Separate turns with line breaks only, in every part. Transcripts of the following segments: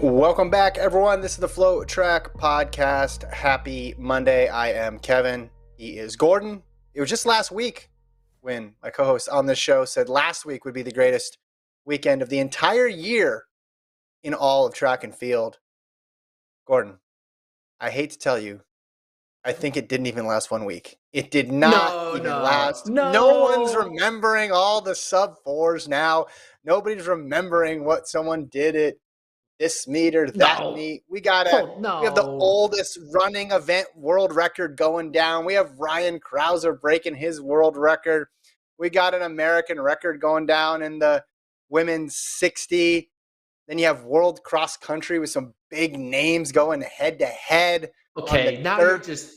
Welcome back, everyone. This is the FloTrack podcast. Happy Monday. I am Kevin. He is Gordon. It was just last week when my co-host on this show said last week would be the greatest weekend of the entire year in all of track and field. Gordon, I hate to tell you, I think it didn't even last 1 week. It did not last. No one's remembering all the sub-4s now. Nobody's remembering what someone did at this meet or that meet. We have the oldest running event world record going down. We have Ryan Crouser breaking his world record. We got an American record going down in the women's 60. Then you have world cross country with some big names going head to head.
Okay, now you're just...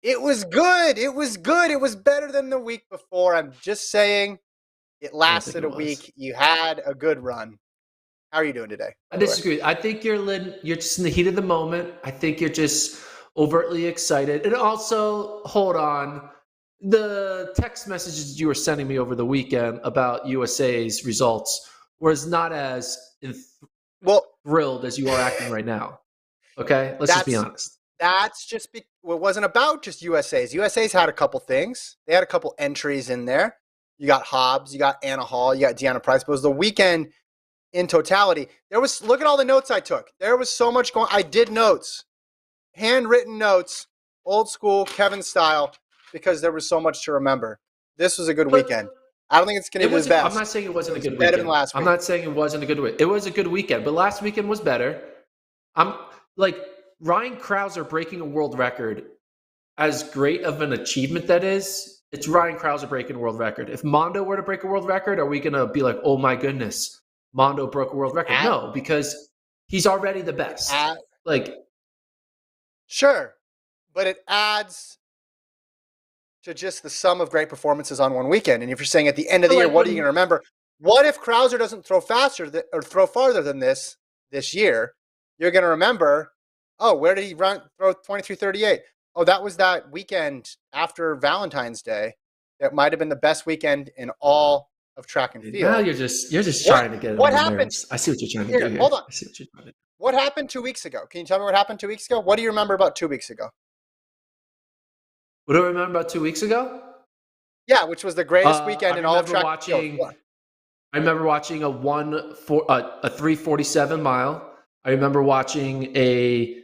It was good. It was good. It was better than the week before. I'm just saying it lasted a week. You had a good run. How are you doing today?
I disagree. I think you're just in the heat of the moment. I think you're just overtly excited. And also, hold on, the text messages you were sending me over the weekend about USA's results was not as thrilled as you are acting right now. Okay? Let's just be honest.
That's just it wasn't about just USA's. USA's had a couple things. They had a couple entries in there. You got Hobbs, you got Anna Hall, you got Deanna Price. But it was the weekend in totality. Look at all the notes I took. There was so much going. I did notes, handwritten notes, old school Kevin style, because there was so much to remember. This was a good weekend. I don't think it's going to be the best.
I'm not saying it wasn't a good weekend.
Better than last week.
I'm not saying it wasn't a good weekend. It was a good weekend, but last weekend was better. I'm like Ryan Crouser breaking a world record. As great of an achievement that is, it's Ryan Crouser breaking a world record. If Mondo were to break a world record, are we going to be like, oh my goodness, Mondo broke a world record? No, because he's already the best.
Sure, but it adds to just the sum of great performances on one weekend. And if you're saying at the end of the year, what are you going to remember? What if Crouser doesn't throw faster or throw farther than this year? You're going to remember, oh, where did he throw 23:38? Oh, that was that weekend after Valentine's Day. That might have been the best weekend in all of track and field.
Now you're just trying to get it.
What happened?
I see what you're trying to do.
Hold on.
I see what you're trying to do.
What happened 2 weeks ago? Can you tell me what happened 2 weeks ago? What do you remember about 2 weeks ago?
What do I remember about 2 weeks ago?
Yeah, which was the greatest weekend in all of track and field.
I remember watching a 3:47 mile. I remember watching a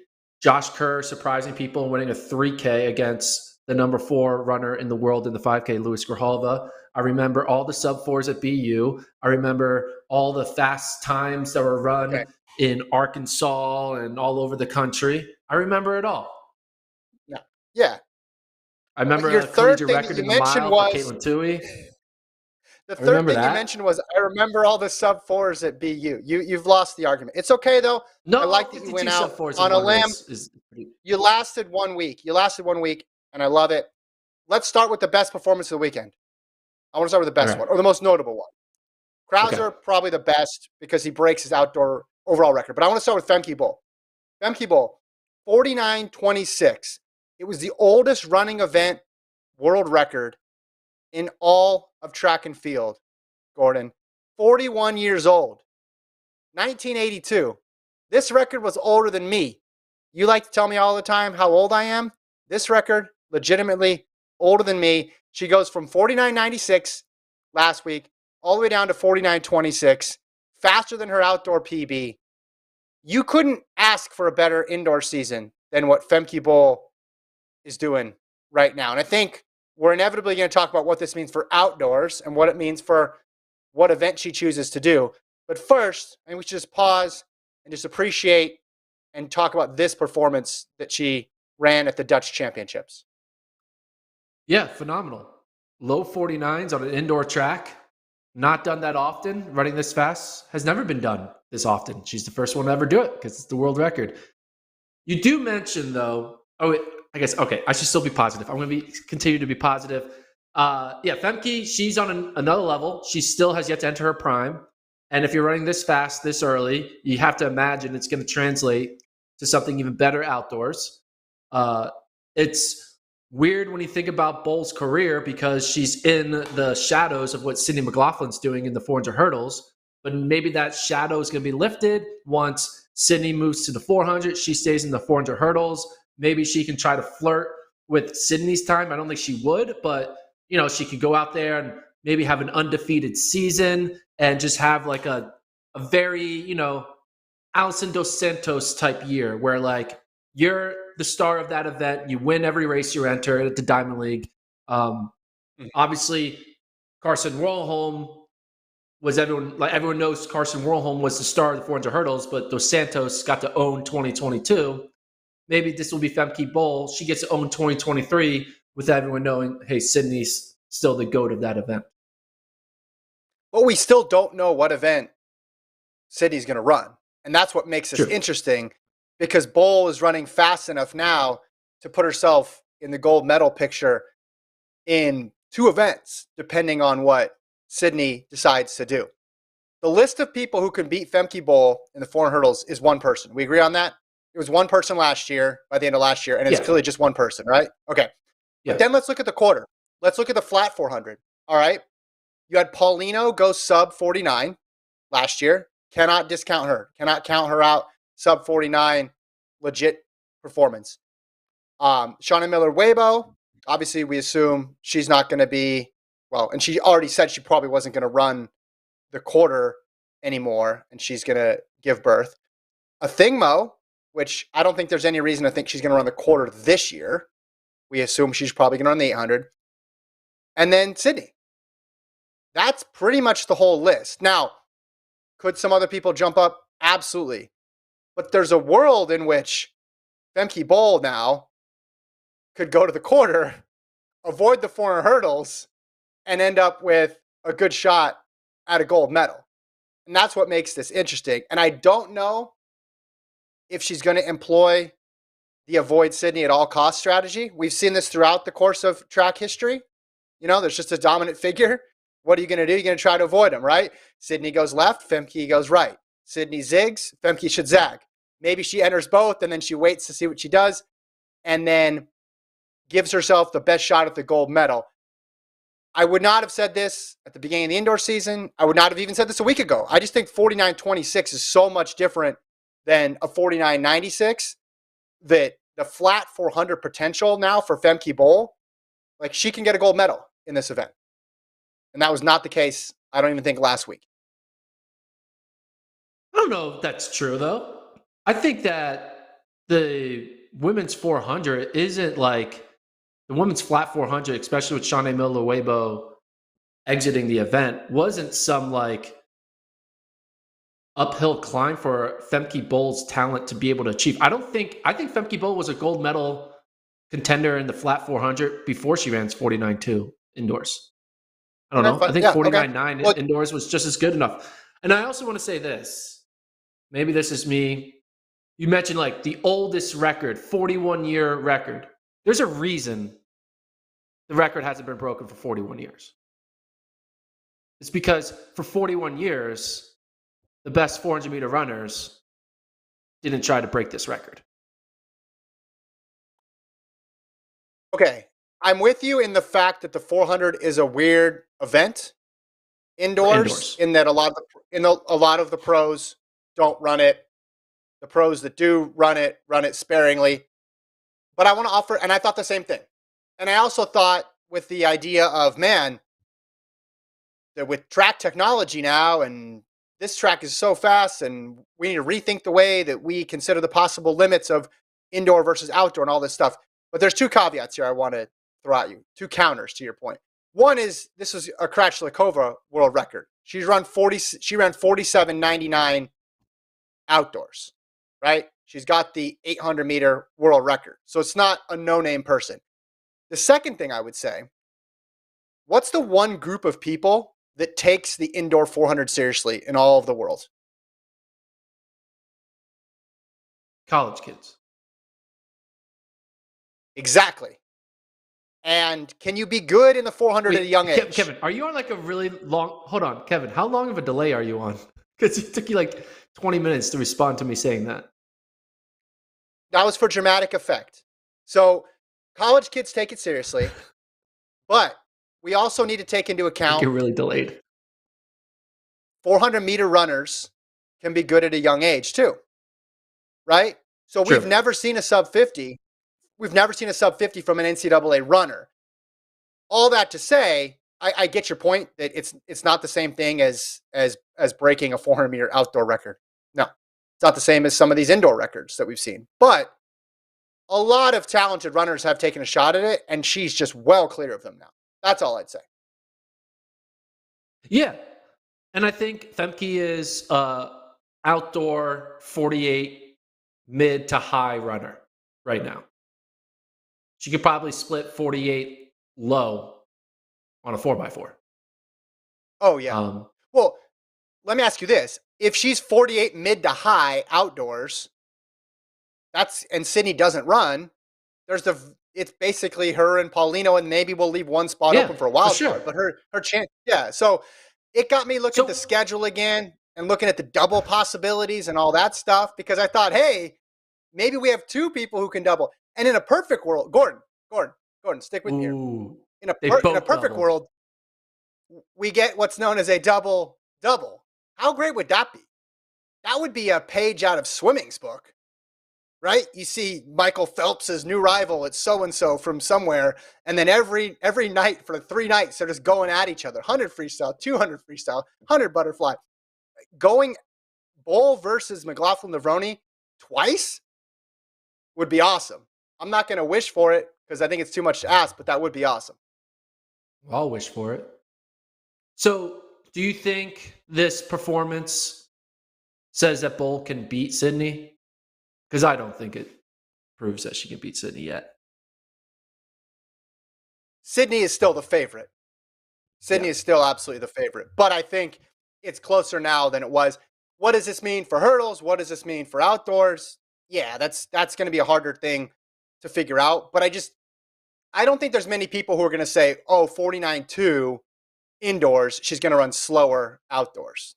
Josh Kerr surprising people and winning a 3K against the number 4 runner in the world in the 5K, Luis Grijalva. I remember all the sub-4s at BU. I remember all the fast times that were run in Arkansas and all over the country. I remember it all.
Yeah.
I remember a collegiate record in the mile for Caitlin Toohey.
The third thing you mentioned was, I remember all the sub-4s at BU. You've lost the argument. It's okay, though.
No,
I like that you went out on a limb. You lasted 1 week. And I love it. Let's start with the best performance of the weekend. I want to start with the best one, or the most notable one. Crouser, probably the best, because he breaks his outdoor overall record. But I want to start with Femke Bol. Femke Bol, 49:26. It was the oldest running event world record in all of track and field, Gordon. 41 years old. 1982. This record was older than me. You like to tell me all the time how old I am? This record, legitimately older than me. She goes from 49:96 last week all the way down to 49:26, faster than her outdoor PB. You couldn't ask for a better indoor season than what Femke Bol is doing right now. And I think we're inevitably going to talk about what this means for outdoors and what it means for what event she chooses to do. But first, I think we should just pause and just appreciate and talk about this performance that she ran at the Dutch Championships.
Yeah, phenomenal. Low 49s on an indoor track. Not done that often. Running this fast has never been done this often. She's the first one to ever do it because it's the world record. You do mention, though, I guess, okay, I should still be positive. I'm going to continue to be positive. Femke, she's on another level. She still has yet to enter her prime. And if you're running this fast, this early, you have to imagine it's going to translate to something even better outdoors. It's weird when you think about Bol's career because she's in the shadows of what Sydney McLaughlin's doing in the 400 hurdles. But maybe that shadow is going to be lifted once Sydney moves to the 400. She stays in the 400 hurdles. Maybe she can try to flirt with Sydney's time. I don't think she would, but she could go out there and maybe have an undefeated season and just have like a very, Alison Dos Santos type year where like you're the star of that event. You win every race you enter at the Diamond League. Obviously, Carson Warholm was everyone knows Carson Warholm was the star of the 400 hurdles, but Dos Santos got to own 2022. Maybe this will be Femke Bol. She gets to own 2023 with everyone knowing, hey, Sydney's still the GOAT of that event.
But we still don't know what event Sydney's going to run. And that's what makes this interesting, because Bol is running fast enough now to put herself in the gold medal picture in 2 events, depending on what Sydney decides to do. The list of people who can beat Femke Bol in the 400 hurdles is one person. We agree on that? It was one person last year, by the end of last year, and it's clearly just one person, right? Okay. Yeah. But then let's look at the quarter. Let's look at the flat 400. All right. You had Paulino go sub 49 last year. Cannot discount her. Cannot count her out. Sub 49, legit performance. Shauna Miller-Weibo, obviously we assume she's not going to be, and she already said she probably wasn't going to run the quarter anymore, and she's going to give birth. Athingmo, which I don't think there's any reason to think she's going to run the quarter this year. We assume she's probably going to run the 800. And then Sydney. That's pretty much the whole list. Now, could some other people jump up? Absolutely. But there's a world in which Femke Bol now could go to the quarter, avoid the 400 hurdles, and end up with a good shot at a gold medal. And that's what makes this interesting. And I don't know if she's going to employ the avoid Sydney at all cost strategy. We've seen this throughout the course of track history. There's just a dominant figure. What are you going to do? You're going to try to avoid him, right? Sydney goes left, Femke goes right. Sydney zigs, Femke should zag. Maybe she enters both, and then she waits to see what she does, and then gives herself the best shot at the gold medal. I would not have said this at the beginning of the indoor season. I would not have even said this a week ago. I just think 49.26 is so much different than a 49.96 that the flat 400 potential now for Femke Bol, like she can get a gold medal in this event. And that was not the case, I don't even think, last week.
I don't know if that's true, though. I think that the women's 400 isn't like the women's flat 400, especially with Shauna Miller-Weibo exiting the event, wasn't some like uphill climb for Femke Bol's talent to be able to achieve. I think Femke Bol was a gold medal contender in the flat 400 before she ran 49.2 indoors. I don't know. I think 49.9 indoors was just as good enough. And I also want to say this. Maybe this is me. You mentioned like the oldest record, 41-year record. There's a reason the record hasn't been broken for 41 years. It's because for 41 years, the best 400-meter runners didn't try to break this record.
Okay. I'm with you in the fact that the 400 is a weird event indoors. In that a lot of the pros don't run it. The pros that do run it sparingly. But I want to offer, and I thought the same thing. And I also thought with the idea of, man, that with track technology now, and this track is so fast, and we need to rethink the way that we consider the possible limits of indoor versus outdoor and all this stuff. But there's 2 caveats here I want to throw at you, 2 counters to your point. One is this is a Krachlikova world record. She ran 47.99 outdoors, right? She's got the 800-meter world record. So it's not a no-name person. The second thing I would say, what's the one group of people that takes the indoor 400 seriously in all of the world?
College kids.
Exactly. And can you be good in the 400 at a young age?
Kevin, are you on like a really long... Hold on, Kevin. How long of a delay are you on? Because it took you like 20 minutes to respond to me saying that.
That was for dramatic effect. So college kids take it seriously, but we also need to take into account...
You're really delayed.
400-meter runners can be good at a young age too, right? So
True.
we've never seen a sub 50. We've never seen a sub 50 from an NCAA runner. All that to say, I get your point that it's not the same thing as breaking a 400-meter outdoor record. No, it's not the same as some of these indoor records that we've seen. But a lot of talented runners have taken a shot at it, and she's just well clear of them now. That's all I'd say.
Yeah. And I think Femke is outdoor 48 mid to high runner right now. She could probably split 48 low on a 4x4.
Oh, yeah. Well, let me ask you this. If she's 48 mid to high outdoors, and Sydney doesn't run, it's basically her and Paulino, and maybe we'll leave one spot open for a wild card. But her chance, yeah. So it got me looking at the schedule again and looking at the double possibilities and all that stuff, because I thought, hey, maybe we have two people who can double. And in a perfect world, Gordon, stick with me here. In a perfect world, we get what's known as a double-double. How great would that be? That would be a page out of swimming's book, right? You see Michael Phelps's new rival at so-and-so from somewhere, and then every night for 3 nights, they're just going at each other. 100 freestyle, 200 freestyle, 100 butterfly. Going Bol versus McLaughlin-Levrone twice would be awesome. I'm not going to wish for it because I think it's too much to ask, but that would be awesome.
I'll wish for it. So do you think this performance says that Bol can beat Sydney? Because I don't think it proves that she can beat Sydney yet.
Sydney is still the favorite. Sydney is still absolutely the favorite. But I think it's closer now than it was. What does this mean for hurdles? What does this mean for outdoors? Yeah, that's going to be a harder thing to figure out. But I don't think there's many people who are going to say, oh, 49.2 indoors, she's going to run slower outdoors.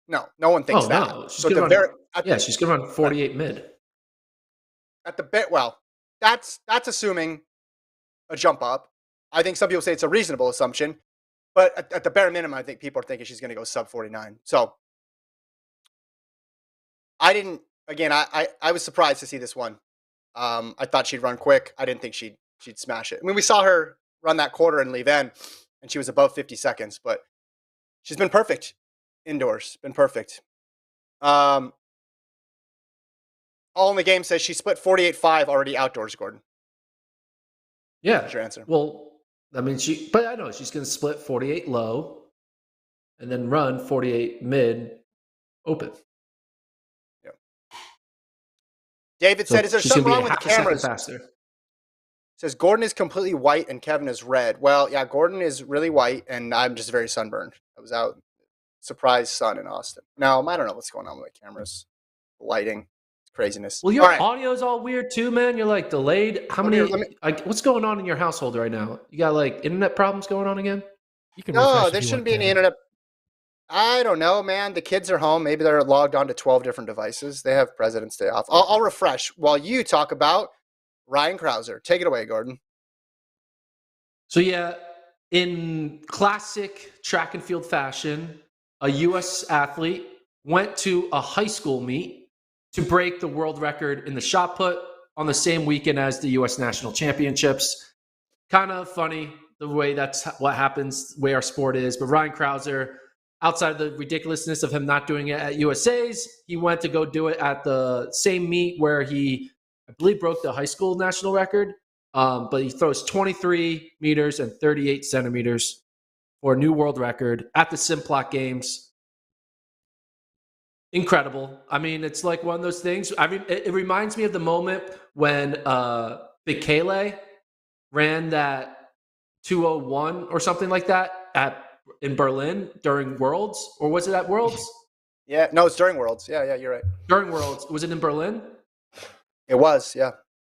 No one thinks that.
No. She's going to run 48 mid.
At the bit, well, that's assuming a jump up. I think some people say it's a reasonable assumption, but at the bare minimum, I think people are thinking she's going to go sub 49. So I was surprised to see this one. I thought she'd run quick. I didn't think she'd smash it. I mean, we saw her run that quarter in Leven, and she was above 50 seconds, but she's been perfect indoors. Been perfect. All in the Game says she split 48.5 already outdoors, Gordon.
Yeah.
That's your answer.
Well, I mean, but I know she's going to split 48 low and then run 48 mid open.
Yeah. David said, is there something wrong with the cameras?
Faster.
Says Gordon is completely white and Kevin is red. Well, yeah, Gordon is really white and I'm just very sunburned. I was out, surprise sun in Austin. No, I don't know what's going on with the cameras. The lighting. It's craziness.
Well, your audio is all weird too, man. You're like delayed. What's going on in your household right now? You got like internet problems going on again?
No, there shouldn't be any internet. I don't know, man. The kids are home. Maybe they're logged on to 12 different devices. They have President's Day off. I'll refresh while you talk about Ryan Crouser. Take it away, Gordon.
So, yeah, in classic track and field fashion, a U.S. athlete went to a high school meet to break the world record in the shot put on the same weekend as the U.S. National Championships. Kind of funny the way that's what happens, the way our sport is. But Ryan Crouser, outside of the ridiculousness of him not doing it at USA's, he went to go do it at the same meet where he, I believe, broke the high school national record. But he throws 23 meters and 38 centimeters for a new world record at the Simplot Games. Incredible. I mean, it's like one of those things. I mean, it reminds me of the moment when Kerley ran that 201 or something like that in Berlin during Worlds, or was it at Worlds?
Yeah, no, it's during Worlds. Yeah, you're right.
During Worlds, was it in Berlin?
It was, yeah.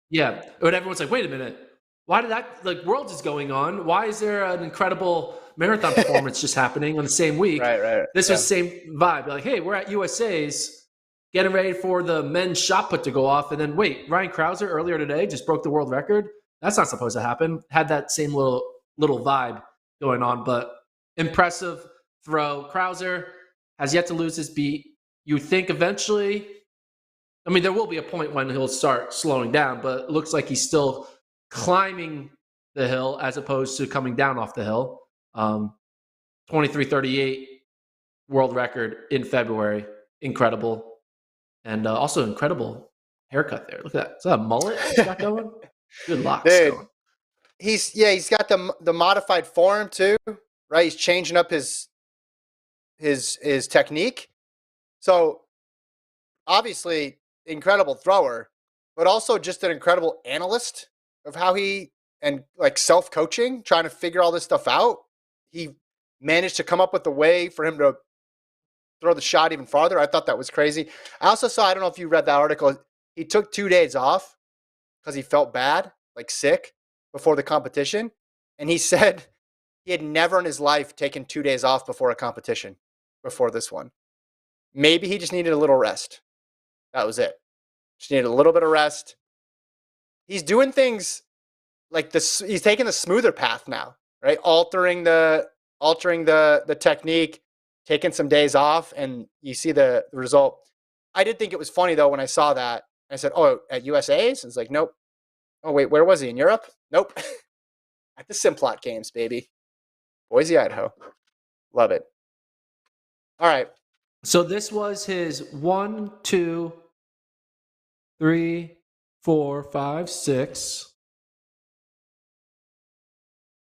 Yeah, but everyone's like, wait a minute, why did that? Like, Worlds is going on. Why is there an incredible marathon performance just happening on the same week?
Right.
This was the same vibe. Like, hey, we're at USA's, getting ready for the men's shot put to go off, and then wait, Ryan Crouser earlier today just broke the world record. That's not supposed to happen. Had that same little vibe going on, but impressive throw. Crouser, has yet to lose his beat. You think eventually, I mean, there will be a point when he'll start slowing down, but it looks like he's still climbing the hill as opposed to coming down off the hill. 23:38 world record in February. Incredible. And also incredible haircut there. Look at that. Is that a mullet he's got going? Good locks going.
He's got the modified form too, right? He's changing up his technique. So obviously incredible thrower, but also just an incredible analyst of how and like self-coaching, trying to figure all this stuff out. He managed to come up with a way for him to throw the shot even farther. I thought that was crazy. I also saw, I don't know if you read that article, he took 2 days off because he felt bad, like sick, before the competition. And he said he had never in his life taken 2 days off before a competition, before this one. Maybe he just needed a little rest. That was it. Just needed a little bit of rest. He's doing things like this. He's taking the smoother path now, right? Altering the technique, taking some days off, and you see the result. I did think it was funny though when I saw that. I said, "Oh, at USA's?" It's like, nope. Oh wait, where was he? In Europe? Nope. At the Simplot Games, baby. Boise, Idaho. Love it. All right.
So this was his 1, 2, 3, 4, 5, 6,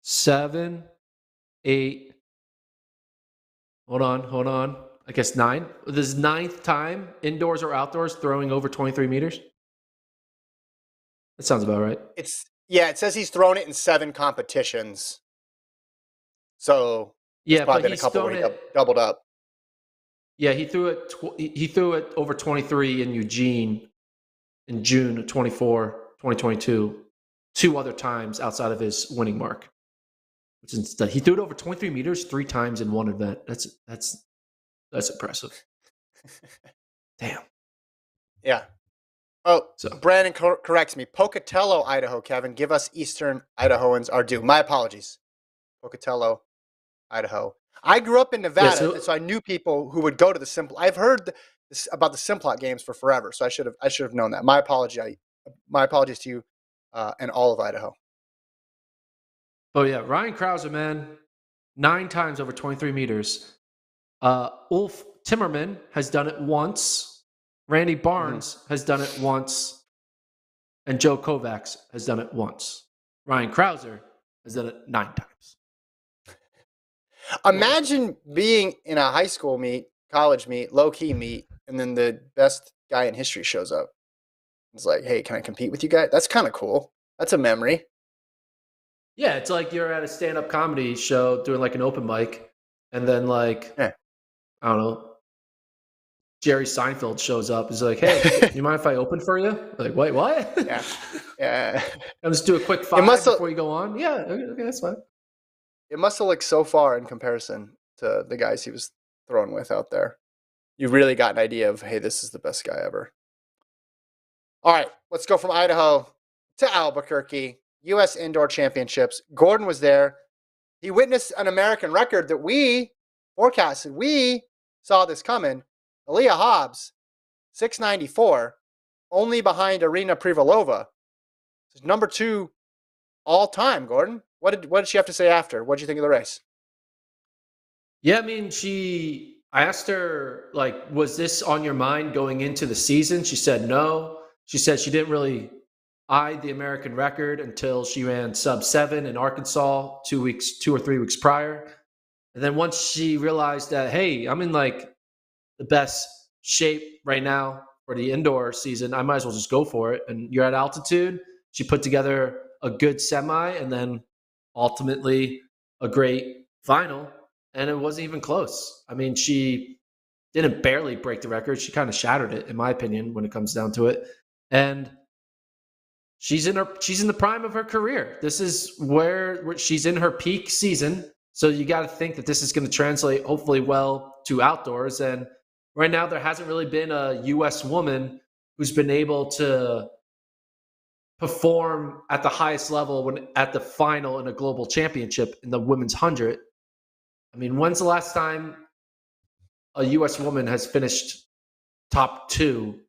7, 8. Hold on. I guess 9. This is 9th time, indoors or outdoors, throwing over 23 meters. That sounds about right.
It says he's thrown it in 7 competitions. So
yeah,
probably been a couple where he doubled up.
Yeah, he threw it. He threw it over 23 in Eugene in June of 2022. 2 other times outside of his winning mark. Which is, he threw it over 23 meters 3 times in one event. That's impressive. Damn.
Yeah. Oh, so Brandon corrects me. Pocatello, Idaho, Kevin. Give us Eastern Idahoans our due. My apologies. Pocatello, Idaho. I grew up in Nevada, so I knew people who would go to the Simplot. I've heard about the Simplot Games for forever, so I should have known that. My apologies to you and all of Idaho.
Oh yeah, Ryan Crouser, man, 9 times over 23 meters. Ulf Timmerman has done it once. Randy Barnes has done it once. And Joe Kovacs has done it once. Ryan Crouser has done it 9 times.
Imagine being in a high school meet, college meet, low-key meet, and then the best guy in history shows up. It's like, hey, can I compete with you guys? That's kind of cool. That's a memory.
Yeah, it's like you're at a stand-up comedy show doing like an open mic, and then like, I don't know, Jerry Seinfeld shows up. He's like, hey, you mind if I open for you? Like, wait, what?
Yeah.
I'll just do a quick 5 before you go on. Yeah, okay, that's fine.
It must have looked so far in comparison to the guys he was thrown with out there. You really got an idea of, hey, this is the best guy ever. All right, let's go from Idaho to Albuquerque. U.S. Indoor Championships. Gordon was there. He witnessed an American record that we forecasted. We saw this coming. Aaliyah Hobbs, 694, only behind Arina Privalova. Number 2 all time, Gordon. What did she have to say after? What did you think of the race?
Yeah, I mean, I asked her, like, was this on your mind going into the season? She said no. She said she didn't really eye the American record until she ran sub-7 in Arkansas 2 or 3 weeks prior. And then once she realized that, hey, I'm in like the best shape right now for the indoor season, I might as well just go for it. And you're at altitude. She put together a good semi and then ultimately a great final. And it wasn't even close. I mean, she didn't barely break the record. She kind of shattered it, in my opinion, when it comes down to it. And she's in the prime of her career. This is where she's in her peak season. So you got to think that this is going to translate hopefully well to outdoors. And right now there hasn't really been a U.S. woman who's been able to perform at the highest level when at the final in a global championship in the women's 100. I mean, when's the last time a U.S. woman has finished top 2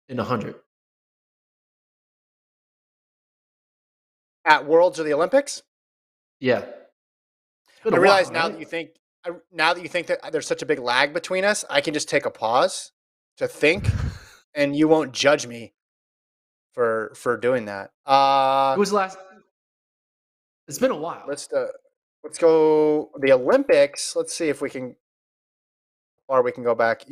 in 100.
At Worlds or the Olympics?
Yeah.
I realize now that you think that there's such a big lag between us, I can just take a pause to think, and you won't judge me for doing that.
It was last. It's been a while.
Let's go the Olympics. Let's see if we can, or we can go back.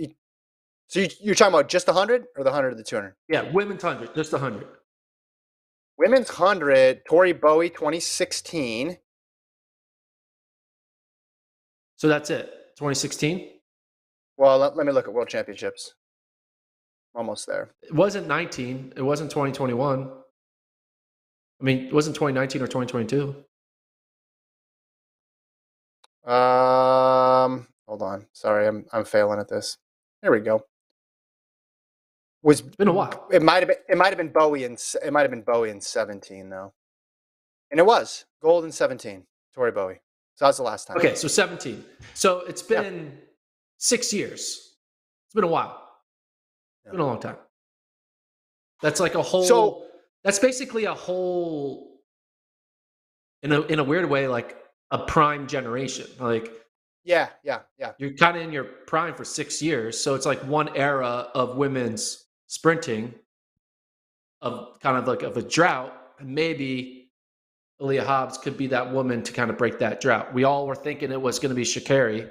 So you're talking about just the 100 or the 100 or the 200?
Yeah, women's 100, just the 100.
Women's 100, Tori Bowie, 2016.
So that's it, 2016?
Well, let me look at World Championships. Almost there.
It wasn't 19. It wasn't 2021. I mean, it wasn't 2019 or 2022.
Hold on. Sorry, I'm failing at this. There we go. It's
been a while.
It might have been Bowie in 17 though. And it was gold in 17, Tori Bowie. So that was the last time.
Okay, so 17. So it's been 6 years. It's been a while. It's been a long time. That's like a whole. So that's basically a whole. In a weird way, like a prime generation. Like.
Yeah.
You're kind of in your prime for 6 years, so it's like one era of women's sprinting, of kind of like of a drought, and maybe Aaliyah Hobbs could be that woman to kind of break that drought. We all were thinking it was going to be Sha'Carri,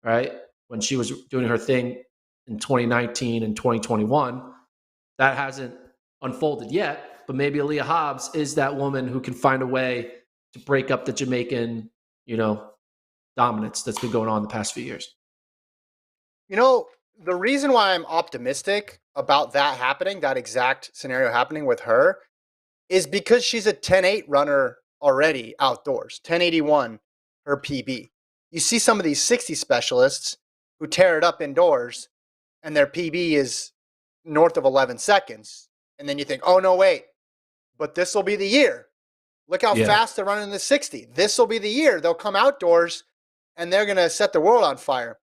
right? When she was doing her thing in 2019 and 2021. That hasn't unfolded yet, but maybe Aaliyah Hobbs is that woman who can find a way to break up the Jamaican, dominance that's been going on the past few years.
The reason why I'm optimistic about that happening, that exact scenario happening with her, is because she's a 10.8 runner already outdoors. 10.81 her PB. You see some of these 60 specialists who tear it up indoors, and their PB is north of 11 seconds. And then you think, oh, no, wait, but this will be the year. Look how fast they're running in the 60. This will be the year. They'll come outdoors, and they're going to set the world on fire.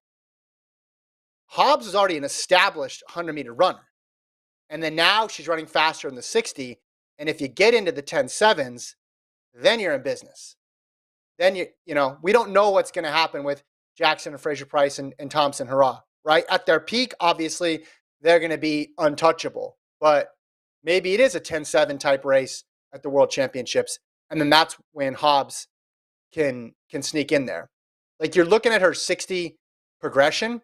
Hobbs is already an established 100-meter runner. And then now she's running faster in the 60. And if you get into the 10.7s, then you're in business. Then, we don't know what's going to happen with Jackson and Fraser-Price and Thompson Hurrah, right? At their peak, obviously, they're going to be untouchable. But maybe it is a 10.7 type race at the World Championships. And then that's when Hobbs can sneak in there. Like, you're looking at her 60 progression.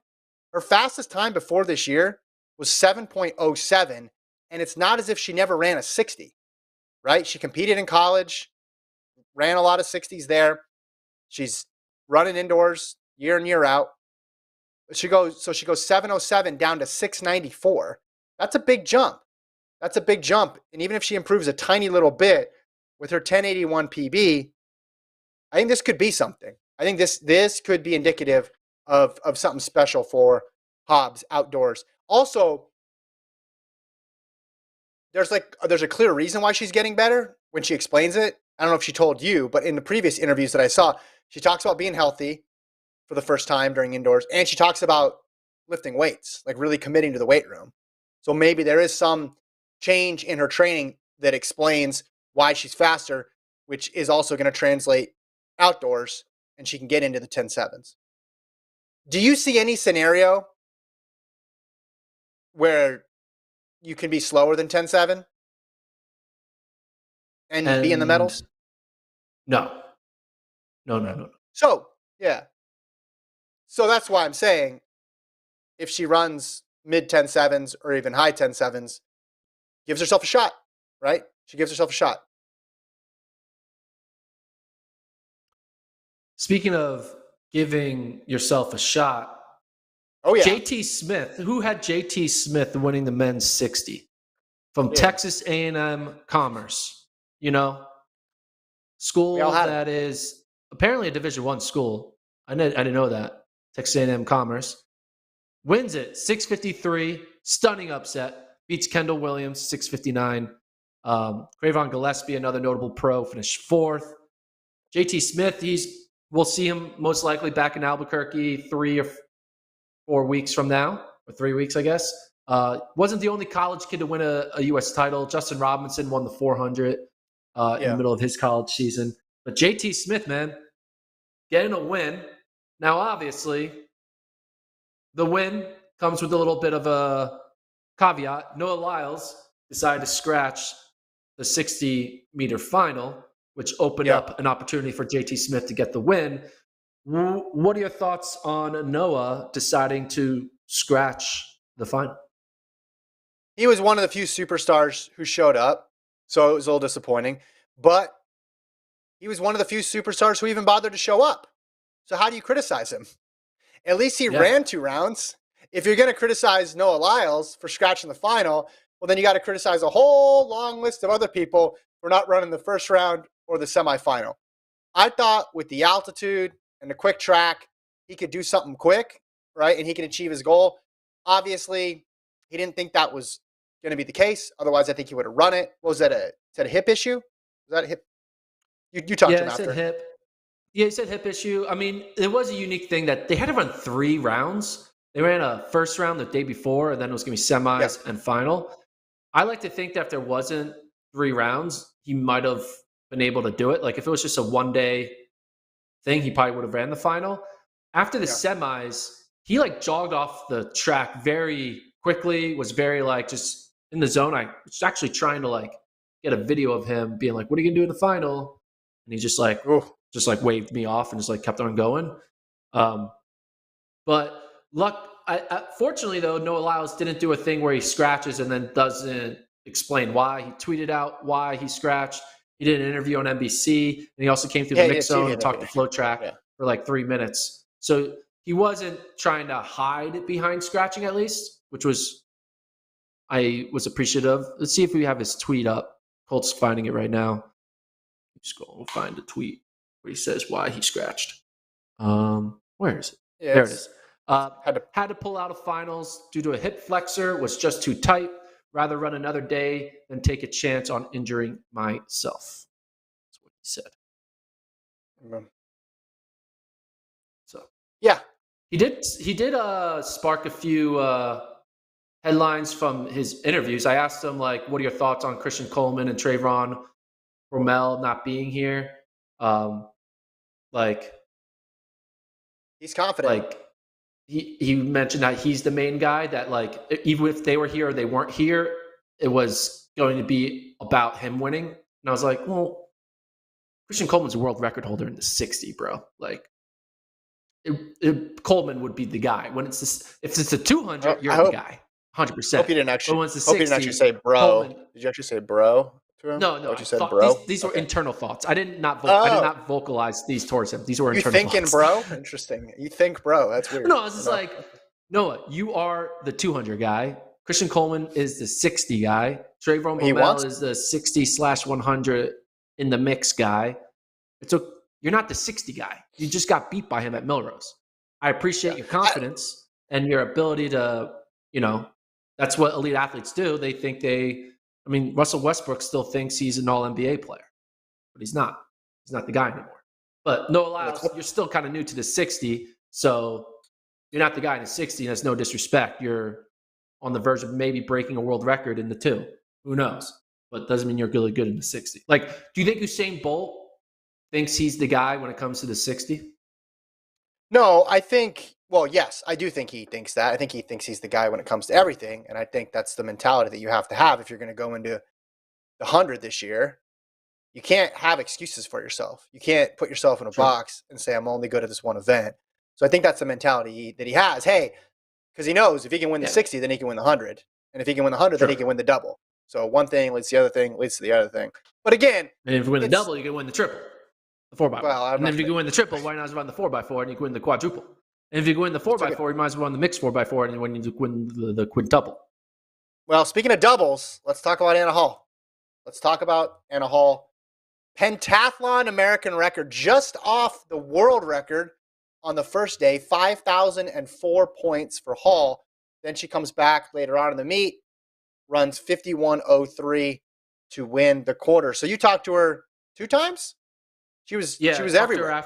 Her fastest time before this year was 7.07, and it's not as if she never ran a 60, right? She competed in college, ran a lot of 60s there. She's running indoors year in, year out. She goes 7.07 down to 6.94. That's a big jump. And even if she improves a tiny little bit with her 10.81 PB, I think this could be something. I think this could be indicative of something special for Hobbs outdoors. Also, there's a clear reason why she's getting better when she explains it. I don't know if she told you, but in the previous interviews that I saw, she talks about being healthy for the first time during indoors, and she talks about lifting weights, like really committing to the weight room. So maybe there is some change in her training that explains why she's faster, which is also going to translate outdoors, and she can get into the 10.7s. Do you see any scenario where you can be slower than 10.7 and be in the medals?
No.
So that's why I'm saying if she runs mid 10.7s or even high 10.7s, gives herself a shot, right? She gives herself a shot.
Speaking of giving yourself a shot, JT Smith, who had JT Smith winning the men's 60 from Texas A&M Commerce, school that is apparently a Division I school. I didn't know that. Texas A&M Commerce wins it 6:53, stunning upset, beats Kendall Williams 6:59. Cravon Gillespie, another notable pro, finished fourth. JT Smith, we'll see him most likely back in Albuquerque 4 weeks from now, or 3 weeks, I guess. Wasn't the only college kid to win a U.S. title. Justin Robinson won the 400 in the middle of his college season. But JT Smith, man, getting a win. Now, obviously, the win comes with a little bit of a caveat. Noah Lyles decided to scratch the 60-meter final, which opened up an opportunity for JT Smith to get the win. What are your thoughts on Noah deciding to scratch the final?
He was one of the few superstars who showed up, so it was a little disappointing. But he was one of the few superstars who even bothered to show up. So how do you criticize him? At least he ran 2 rounds. If you're going to criticize Noah Lyles for scratching the final, well, then you got to criticize a whole long list of other people for not running the first round or the semifinal. I thought with the altitude and the quick track, he could do something quick, right? And he could achieve his goal. Obviously, he didn't think that was going to be the case. Otherwise, I think he would have run it. What was that? Is that a hip issue? Was that a hip? You talked to him after.
Yeah, he said hip. Yeah, he said hip issue. I mean, it was a unique thing that they had to run 3 rounds. They ran a first round the day before, and then it was going to be semis and final. I like to think that if there wasn't 3 rounds, he might have been able to do it. Like if it was just a one-day thing, he probably would have ran the final. After the semis, he like jogged off the track very quickly, was very like just in the zone. I was actually trying to like get a video of him being like, "What are you gonna do in the final?" And he just like waved me off and just like kept on going. But fortunately though, Noah Lyles didn't do a thing where he scratches and then doesn't explain why. He tweeted out why he scratched. He did an interview on NBC, and he also came through the mix zone and talked to FloTrack for like 3 minutes. So he wasn't trying to hide behind scratching, at least, which I was appreciative. Let's see if we have his tweet up. Colt's finding it right now. Just go find the tweet where he says why he scratched. Where is it? Yeah, there it is. Had to pull out of finals due to a hip flexor, was just too tight. Rather run another day than take a chance on injuring myself. That's what he said. So
yeah,
he did spark a few headlines from his interviews. I asked him like, "What are your thoughts on Christian Coleman and Trayvon Rommel not being here?" Like
he's confident.
Like he mentioned that he's the main guy, that like even if they were here or they weren't here, it was going to be about him winning. And I was like, well, Christian Coleman's a world record holder in the 60, bro. Like Coleman would be the guy. When it's this, if it's a 200, you're the guy. 100%.
Hope you didn't actually say bro. Coleman, did you actually say bro to him?
No.
You said bro?
These were internal thoughts. I did not vocalize these towards him. These were internal thoughts.
You thinking bro? Interesting. You think bro. That's weird.
No, I was just like, Noah, you are the 200 guy. Christian Coleman is the 60 guy. Trayvon Rommel is the 60/100 in the mix guy. You're not the 60 guy. You just got beat by him at Melrose. I appreciate your confidence and your ability to, that's what elite athletes do. They think Russell Westbrook still thinks he's an all-NBA player, but he's not. He's not the guy anymore. But Noah Lyles, you're still kind of new to the 60, so you're not the guy in the 60, and that's no disrespect. You're on the verge of maybe breaking a world record in the 2. Who knows? But it doesn't mean you're really good in the 60. Like, do you think Usain Bolt thinks he's the guy when it comes to the 60?
No, yes, I do think he thinks that. I think he thinks he's the guy when it comes to everything. And I think that's the mentality that you have to have if you're going to go into the 100 this year. You can't have excuses for yourself. You can't put yourself in a box and say, I'm only good at this one event. So I think that's the mentality that he has. Hey, because he knows if he can win the 60, then he can win the 100. And if he can win the 100, then he can win the double. So one thing leads to the other thing, leads to the other thing. But again,
and if you win the double, you can win the triple, the 4x4. And then if you can win the triple, why not just run the 4x4 and you can win the quadruple? And if you can win the 4x4, you might as well run the mixed 4x4 and when you win the quintuple.
Well, speaking of doubles, let's talk about Anna Hall. Pentathlon American record, just off the world record on the first day, 5,004 points for Hall. Then she comes back later on in the meet, runs 51.03 to win the quarter. So you talked to her 2 times? She was everywhere.
I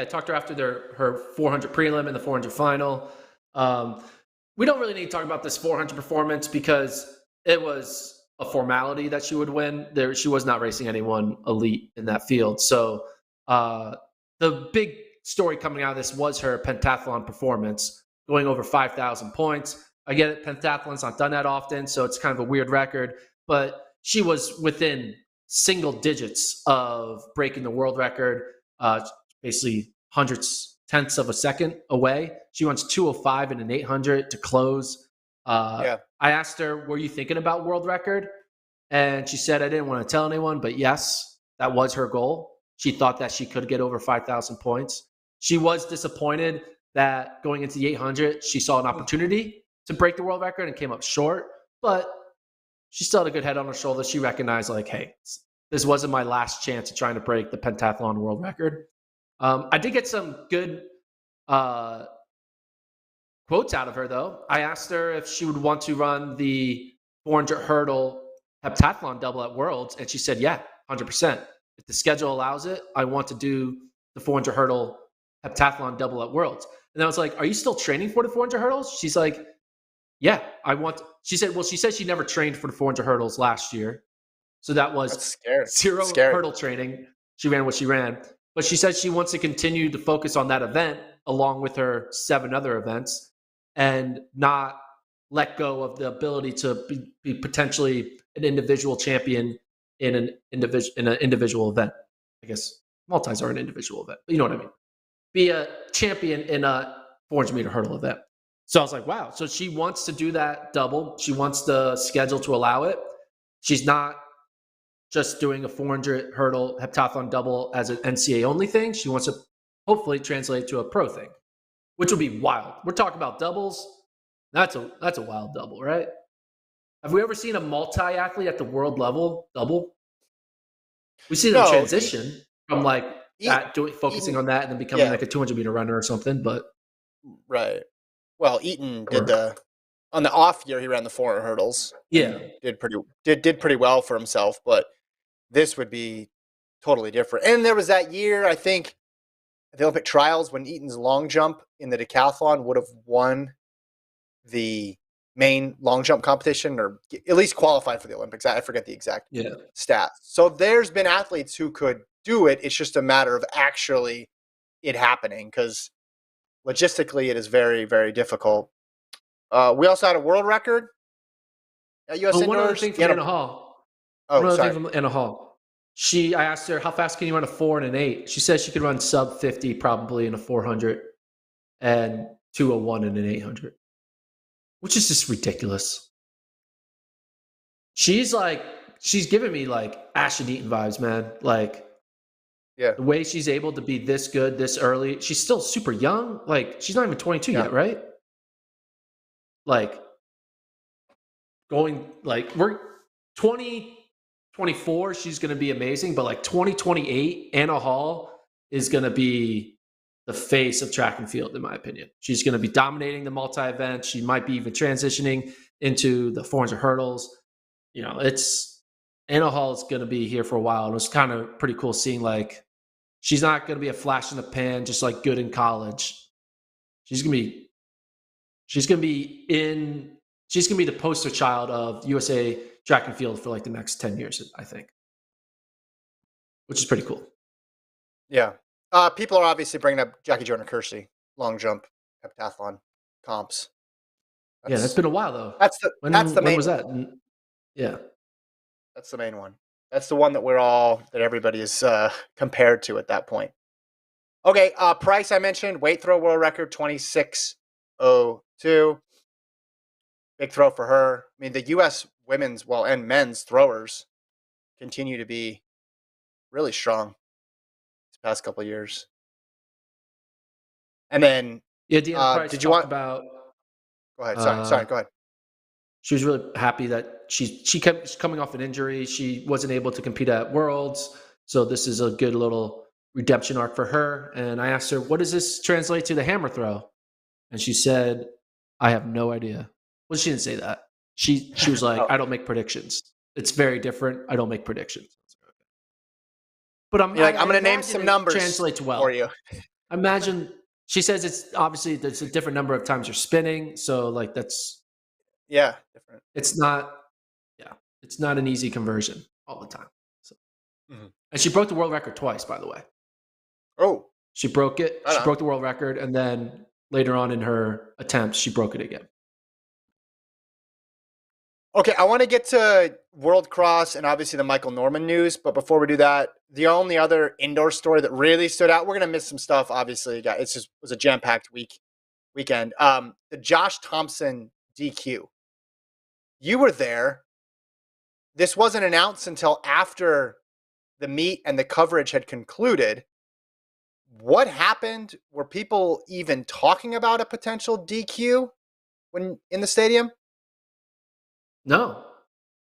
talked to her after her 400 prelim and the 400 final. We don't really need to talk about this 400 performance because it was a formality that she would win. She was not racing anyone elite in that field. So the big story coming out of this was her pentathlon performance, going over 5,000 points. I get it, pentathlon's not done that often, so it's kind of a weird record, but she was within single digits of breaking the world record, basically hundreds, tenths of a second away. She runs 2:05 in an 800 to close. I asked her, were you thinking about world record? And she said, I didn't want to tell anyone, but yes, that was her goal. She thought that she could get over 5,000 points. She was disappointed that going into the 800, she saw an opportunity to break the world record and came up short, but she still had a good head on her shoulders. She recognized, like, hey, this wasn't my last chance at trying to break the pentathlon world record. I did get some good quotes out of her, though. I asked her if she would want to run the 400 hurdle heptathlon double at Worlds, and she said, yeah, 100%. If the schedule allows it, I want to do the 400 hurdle heptathlon double at Worlds. And I was like, are you still training for the 400 hurdles? She's like, yeah, I want. She said, well, she said she never trained for the 400 hurdles last year. So that was zero hurdle training. She ran what she ran. But she said she wants to continue to focus on that event along with her 7 other events and not let go of the ability to be potentially an individual champion in an individual event. I guess multis are an individual event, but you know what I mean. Be a champion in a 400-meter hurdle event. So I was like, wow. So she wants to do that double. She wants the schedule to allow it. She's not just doing a 400 hurdle heptathlon double as an NCAA only thing. She wants to hopefully translate to a pro thing, which would be wild. We're talking about doubles. That's a wild double, right? Have we ever seen a multi-athlete at the world level double? We see them transition from like focusing on that and then becoming like a 200-meter runner or something. But
right. Well, Eaton did on the off year. He ran the 400 hurdles.
Yeah,
did pretty well for himself. But this would be totally different. And there was that year, I think, at the Olympic trials when Eaton's long jump in the decathlon would have won the main long jump competition, or at least qualified for the Olympics. I forget the exact stats. So there's been athletes who could do it. It's just a matter of actually it happening, because logistically it is very, very difficult. We also had a world record at US Indoors.
One other thing from Anna Hall. Thing from Anna Hall. I asked her, how fast can you run a 4 and an 8? She says she could run sub 50 probably in a 400 and 2:01 in an 800. Which is just ridiculous. She's giving me like Ashton Eaton vibes, man. Like, the way she's able to be this good this early. She's still super young. Like, she's not even 22 yet, right? Like, we're 2024, she's going to be amazing. But like 2028, Anna Hall is going to be the face of track and field, in my opinion. She's going to be dominating the multi-event. She might be even transitioning into the 400 hurdles. You know, Anna Hall is going to be here for a while. And it was kind of pretty cool seeing, like, she's not going to be a flash in the pan, just like good in college. She's going to be the poster child of USA track and field for like the next 10 years, I think, which is pretty cool.
Yeah. People are obviously bringing up Jackie Joyner-Kersee, long jump, heptathlon comps.
That's been a while though.
That's the main.
When was that? Yeah,
that's the main one. That's the one that everybody is compared to at that point. Okay, Price I mentioned, weight throw world record 26:02. Big throw for her. I mean, the U.S. women's and men's throwers continue to be really strong past couple of years. And then
Deanna Price did you want about
go ahead, sorry, go ahead.
She was really happy that she kept coming off an injury. She wasn't able to compete at Worlds, so this is a good little redemption arc for her. And I asked her, what does this translate to the hammer throw? And she said, I have no idea. Well, she didn't say that. She was like, I don't make predictions. It's very different. I don't make predictions. But I'm going to name some numbers
translates
well
for you.
Imagine She says it's obviously there's a different number of times you're spinning, so like that's
different.
It's not an easy conversion all the time. So. And she broke the world record twice, by the way.
Oh,
she broke it. She broke the world record, and then later on in her attempts, she broke it again.
Okay, I want to get to World Cross and obviously the Michael Norman news, but before we do that, the only other indoor story that really stood out, we're gonna miss some stuff. Obviously, it was a jam-packed weekend. The Josh Thompson DQ. You were there. This wasn't announced until after the meet and the coverage had concluded. What happened? Were people even talking about a potential DQ when in the stadium?
No,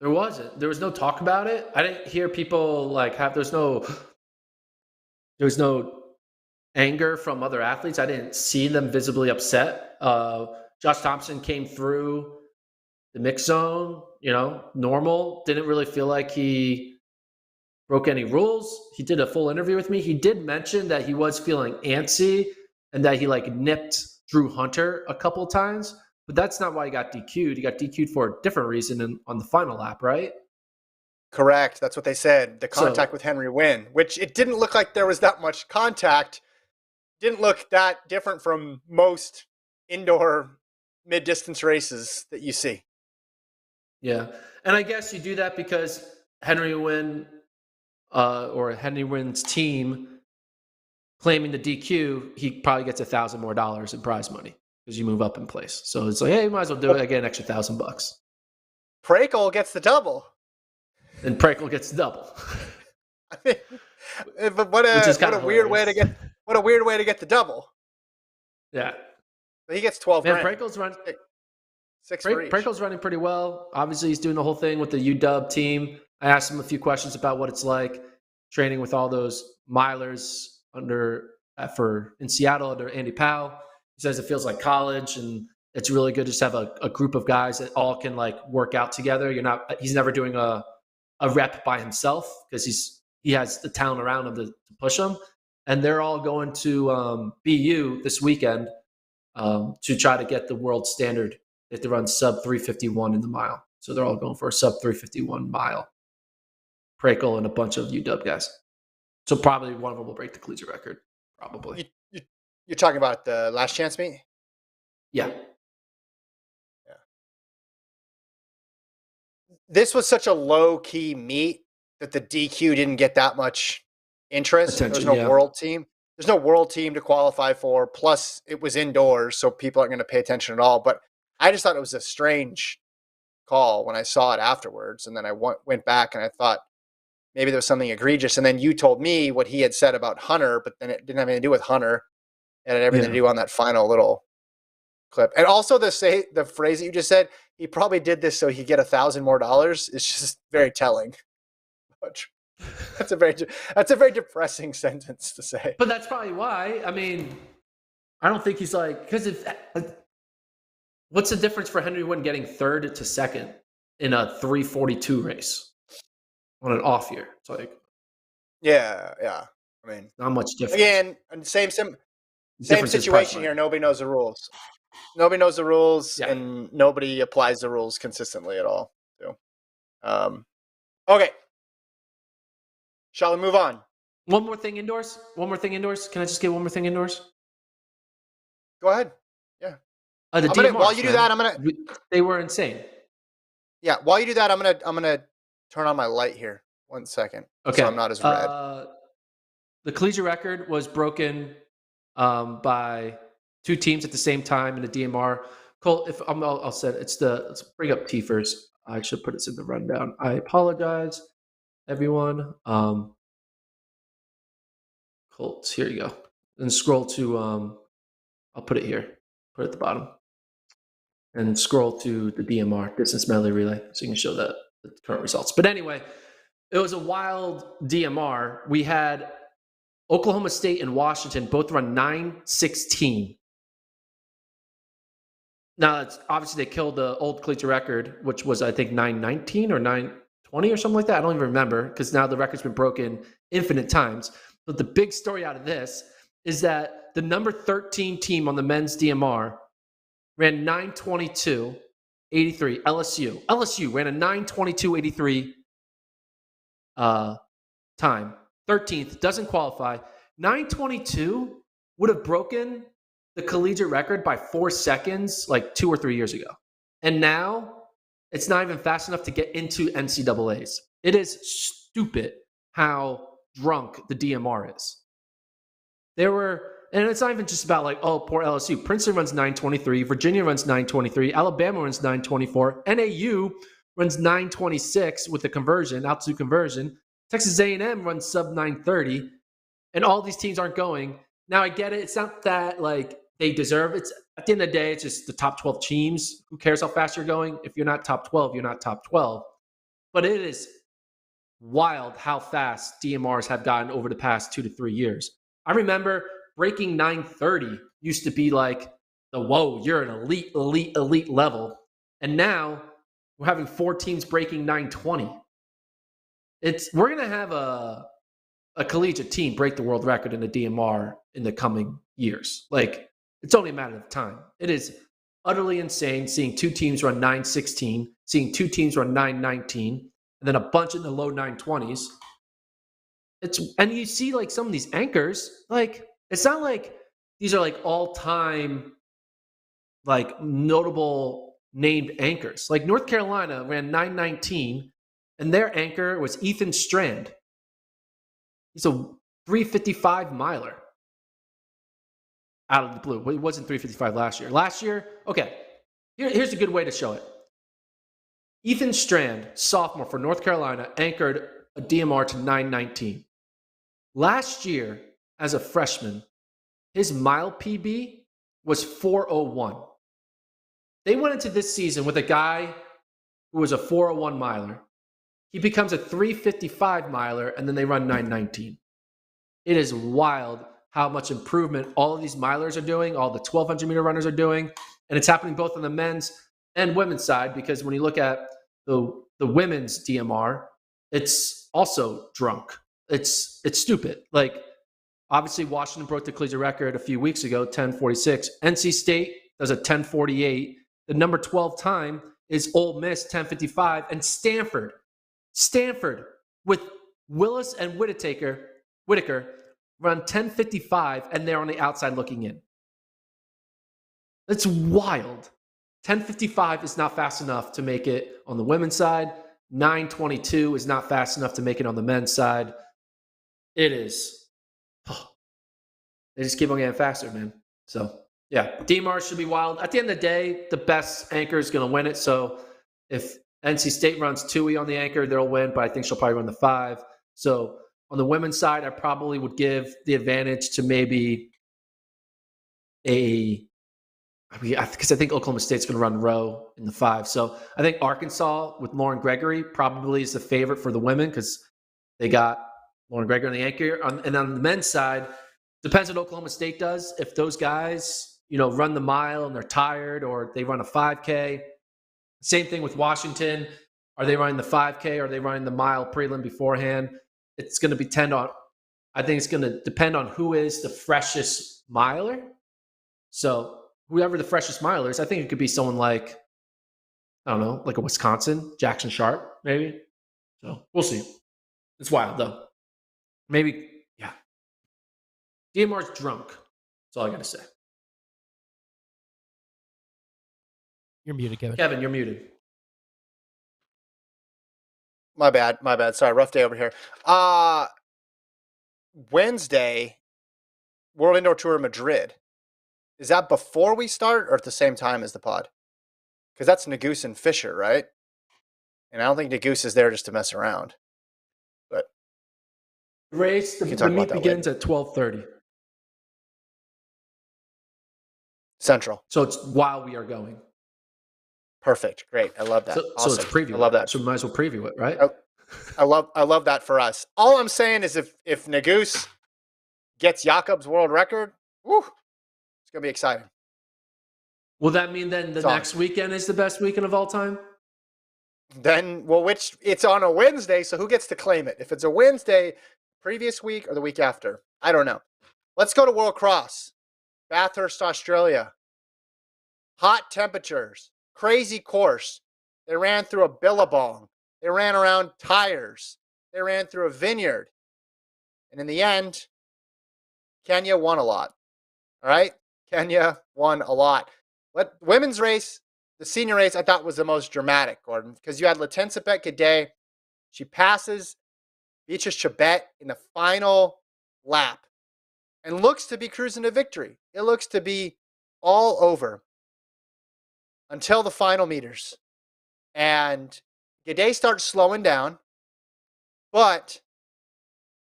there wasn't. There was no talk about it. I didn't hear people like have. There was no anger from other athletes. I didn't see them visibly upset. Josh Thompson came through the mix zone, normal. Didn't really feel like he broke any rules. He did a full interview with me. He did mention that he was feeling antsy and that he nipped Drew Hunter a couple times, but that's not why he got DQ'd. He got DQ'd for a different reason on the final lap, right?
Correct. That's what they said. The contact with Henry Wynn, which it didn't look like there was that much contact. Didn't look that different from most indoor mid-distance races that you see.
Yeah. And I guess you do that because Henry Wynn or Henry Wynn's team claiming the DQ, he probably gets $1,000 more in prize money because you move up in place. So it's like, hey, you might as well do it. I get an extra $1,000.
Prakel gets the double.
And Prakel gets the double.
I mean, but what a weird way to get the double.
Yeah.
But he gets 12 grand.
Prakel's running. Prakel's running pretty well. Obviously, he's doing the whole thing with the UW team. I asked him a few questions about what it's like training with all those milers in Seattle under Andy Powell. He says it feels like college, and it's really good to just have a group of guys that all can work out together. He's never doing a rep by himself because he has the talent around him to push him, and they're all going to BU this weekend to try to get the world standard. They have to run sub 351 in the mile, so they're all going for a sub 351 mile. Prakel and a bunch of UW guys. So probably one of them will break the collegiate record. Probably.
You're talking about the last chance meet?
Yeah.
This was such a low-key meet that the DQ didn't get that much interest. There's no world team. There's no world team to qualify for. Plus, it was indoors, so people aren't going to pay attention at all. But I just thought it was a strange call when I saw it afterwards. And then I went back and I thought maybe there was something egregious. And then you told me what he had said about Hunter, but then it didn't have anything to do with Hunter. It had everything to do on that final little clip. And also the phrase that you just said, he probably did this so he'd get $1,000 more. Is just very telling. That's a very depressing sentence to say.
But that's probably why. I mean, I don't think he's because what's the difference for Henry Wynn getting third to second in a 3:42 race on an off year? It's
yeah. I mean,
not much difference.
Again, same situation here. Nobody knows the rules. Nobody knows the rules, and nobody applies the rules consistently at all. So, okay. Shall we move on?
One more thing indoors. Can I just get one more thing indoors?
Go ahead. Yeah.
While
you do that,
They were insane.
Yeah. While you do that, I'm gonna turn on my light here. 1 second.
Okay. So
I'm not as red.
The collegiate record was broken by two teams at the same time in the DMR. Cole, if I'll set it. Let's bring up T first. I should put this in the rundown. I apologize, everyone. Colts. Here you go. And scroll to. I'll put it here. Put it at the bottom. And scroll to the DMR, distance medley relay, so you can show the current results. But anyway, it was a wild DMR. We had Oklahoma State and Washington both run 9:16. Now, it's obviously they killed the old collegiate record, which was, I think, 9:19 or 9:20 or something like that. I don't even remember because now the record's been broken infinite times. But the big story out of this is that the number 13 team on the men's DMR ran 9:22.83. LSU ran a 9:22.83 time. 13th, doesn't qualify. 9:22 would have broken the collegiate record by 4 seconds like 2 or 3 years ago. And now it's not even fast enough to get into NCAAs. It is stupid how drunk the DMR is. And it's not even just about like, oh, poor LSU. Princeton runs 9:23. Virginia runs 9:23. Alabama runs 9:24. NAU runs 9:26 with the conversion, altitude conversion. Texas A&M runs sub 9:30. And all these teams aren't going. Now, I get it. It's not that like they deserve it. At the end of the day, it's just the top 12 teams. Who cares how fast you're going? If you're not top 12, you're not top 12. But it is wild how fast DMRs have gotten over the past 2 to 3 years. I remember breaking 9:30 used to be like whoa, you're an elite level. And now we're having 4 teams breaking 9:20. We're going to have a collegiate team break the world record in the DMR in the coming years. Like, it's only a matter of time. It is utterly insane seeing 2 teams run 9:16, seeing 2 teams run 9:19, and then a bunch in the low 9:20s. And you see like some of these anchors, like it's not like these are like all-time like notable named anchors. Like North Carolina ran 9:19, and their anchor was Ethan Strand. He's a 3:55 miler out of the blue. Well, it wasn't 3:55 last year. Last year, okay, here's a good way to show it. Ethan Strand, sophomore for North Carolina, anchored a DMR to 9:19. Last year, as a freshman, his mile PB was 4:01. They went into this season with a guy who was a 4:01 miler. He becomes a 3:55 miler, and then they run 9:19. It is wild how much improvement all of these milers are doing, all the 1,200-meter runners are doing, and it's happening both on the men's and women's side, because when you look at the women's DMR, it's also drunk. It's stupid. Like, obviously, Washington broke the collegiate record a few weeks ago, 10:46. NC State does a 10:48. The number 12 time is Ole Miss, 10:55. And Stanford with Willis and Whitaker run 10:55, and they're on the outside looking in. That's wild. 10:55 is not fast enough to make it on the women's side. 9:22 is not fast enough to make it on the men's side. It is. They just keep on getting faster, man. So, yeah, DMR should be wild. At the end of the day, the best anchor is going to win it. So if NC State runs Tui on the anchor, they'll win, but I think she'll probably run the 5. So on the women's side, I probably would give the advantage to maybe because I think Oklahoma State's going to run row in the 5. So I think Arkansas with Lauren Gregory probably is the favorite for the women because they got Lauren Gregory on the anchor. And on the men's side, depends what Oklahoma State does. If those guys, run the mile and they're tired, or they run a 5K. Same thing with Washington. Are they running the 5K? Or are they running the mile prelim beforehand? It's going to depend on who is the freshest miler. So whoever the freshest miler is, I think it could be someone like, I don't know, like a Wisconsin, Jackson Sharp, maybe. So we'll see. It's wild, though. Maybe, yeah. DMR's drunk. That's all I got to say.
You're muted, Kevin.
Kevin, you're muted.
My bad. Sorry, rough day over here. Wednesday, World Indoor Tour Madrid. Is that before we start or at the same time as the pod? Because that's Nagoose and Fisher, right? And I don't think Nagoose is there just to mess around. But
the meet begins at 12:30.
Central.
So it's while we are going.
Perfect. Great. I love that.
Awesome. So it's preview.
I love that.
So we might as well preview it, right?
I love that for us. All I'm saying is if Nagoose gets Jakob's world record, it's gonna be exciting.
Will that mean then the next weekend is the best weekend of all time?
Then, it's on a Wednesday, so who gets to claim it? If it's a Wednesday, previous week or the week after? I don't know. Let's go to World Cross. Bathurst, Australia. Hot temperatures. Crazy course. They ran through a billabong. They ran around tires. They ran through a vineyard. And in the end, Kenya won a lot. All right? Kenya won a lot. Women's race, the senior race, I thought was the most dramatic, Gordon, because you had Letensipet Gede. She passes Beatrice Chebet in the final lap and looks to be cruising to victory. It looks to be all over until the final meters. And Gede starts slowing down, but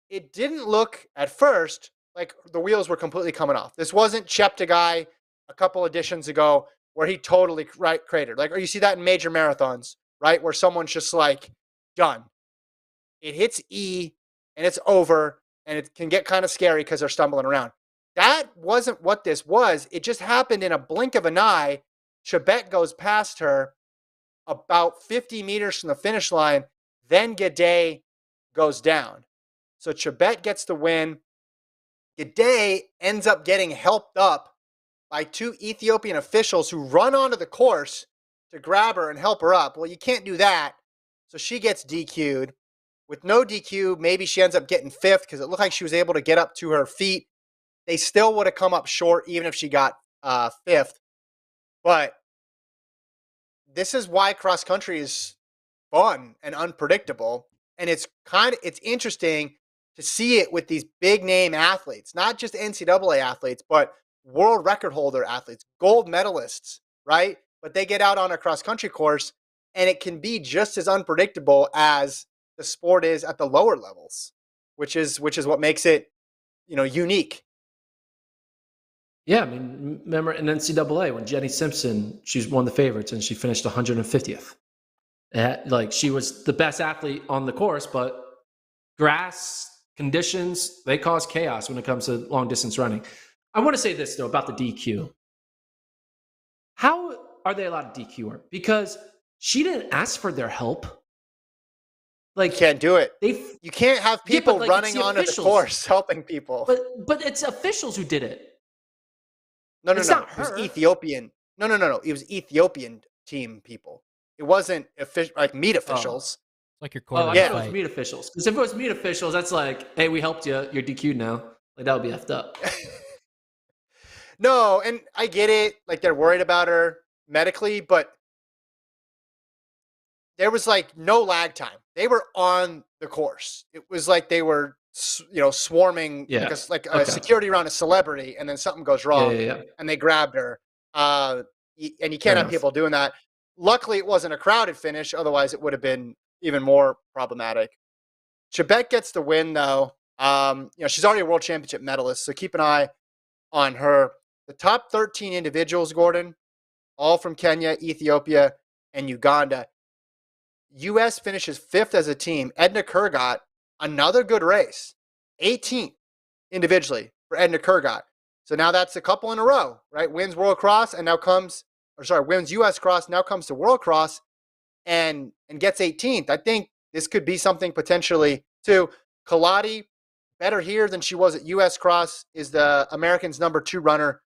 it didn't look at first like the wheels were completely coming off. This wasn't Cheptegei a couple editions ago where he totally cratered. Like, or you see that in major marathons, right? Where someone's just like, done. It hits E and it's over, and it can get kind of scary because they're stumbling around. That wasn't what this was. It just happened in a blink of an eye. Chebet goes past her about 50 meters from the finish line. Then Gede goes down. So Chebet gets the win. Gede ends up getting helped up by two Ethiopian officials who run onto the course to grab her and help her up. Well, you can't do that. So she gets DQ'd. With no DQ, maybe she ends up getting fifth because it looked like she was able to get up to her feet. They still would have come up short even if she got fifth. But this is why cross country is fun and unpredictable. And it's interesting to see it with these big name athletes, not just NCAA athletes, but world record holder athletes, gold medalists, right? But they get out on a cross country course and it can be just as unpredictable as the sport is at the lower levels, which is what makes it, unique.
Yeah, I mean, remember in NCAA when Jenny Simpson, she's one of the favorites and she finished 150th. Like, she was the best athlete on the course, but grass conditions, they cause chaos when it comes to long distance running. I want to say this though about the DQ. How are they allowed to DQ her? Because she didn't ask for their help. Like,
you can't do it. You can't have people running onto the course helping people.
But it's officials who did it.
No. It was Ethiopian. No. It was Ethiopian team people. It wasn't like meet officials.
Like your corner.
I thought it was meet officials. Because if it was meet officials, that's like, hey, we helped you. You're DQ'd now. Like, that would be effed up.
No, and I get it. Like, they're worried about her medically, but there was like no lag time. They were on the course. It was like they were, swarming like a security around a celebrity, and then something goes wrong, and they grabbed her. And you can't have people doing that. Luckily, it wasn't a crowded finish. Otherwise, it would have been even more problematic. Chebet gets the win, though. She's already a world championship medalist, so keep an eye on her. The top 13 individuals, Gordon, all from Kenya, Ethiopia, and Uganda. U.S. finishes fifth as a team. Edna Kurgat, another good race. 18th individually for Edna Kurgat. So now that's a couple in a row, right? Wins World Cross and wins U.S. Cross, now comes to World Cross and gets 18th. I think this could be something potentially too. Kaladi, better here than she was at U.S. Cross, is the Americans' number 2 runner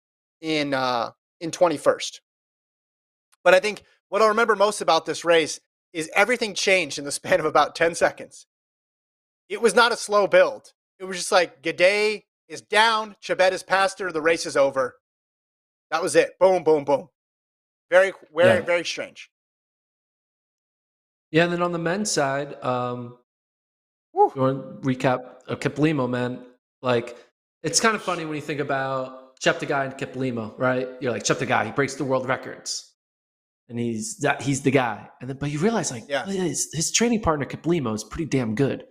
in 21st. But I think what I'll remember most about this race is everything changed in the span of about 10 seconds. It was not a slow build. It was just like Gede is down, Chebet is past her, the race is over. That was it. Boom, boom, boom. Very, very, very strange.
Yeah, and then on the men's side, you want to recap Kiplimo, man. Like, it's kind of funny when you think about Cheptegei and Kiplimo, right? You're like, Cheptegei, he breaks the world records. And he's the guy. But you realize, like, his training partner, Kiplimo, is pretty damn good.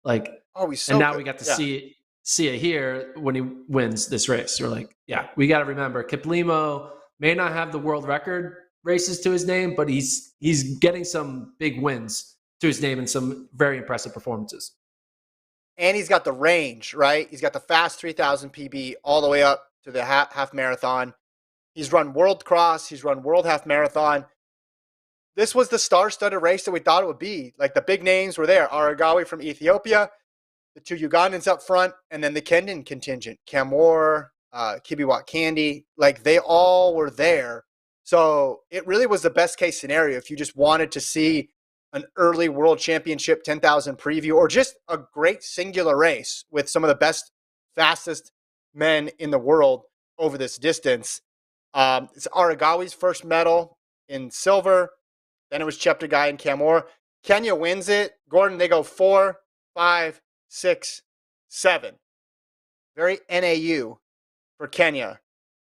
Like,
he's so
and now
good.
we got to see it here when he wins this race. We're like, we got to remember, Kiplimo may not have the world record races to his name, but he's getting some big wins to his name and some very impressive performances.
And he's got the range, right? He's got the fast 3,000 PB all the way up to the half marathon. He's run World Cross. He's run World Half Marathon. This was the star-studded race that we thought it would be. Like, the big names were there. Aragawi from Ethiopia, the two Ugandans up front, and then the Kenyan contingent, Kamor, Kibiwat Candy, like they all were there. So it really was the best case scenario if you just wanted to see an early World Championship 10,000 preview or just a great singular race with some of the best, fastest men in the world over this distance. It's Aragawi's first medal in silver. Then it was Cheptegei and Kamor. Kenya wins it. Gordon, they go 4, 5, 6, 7. Very NAU for Kenya.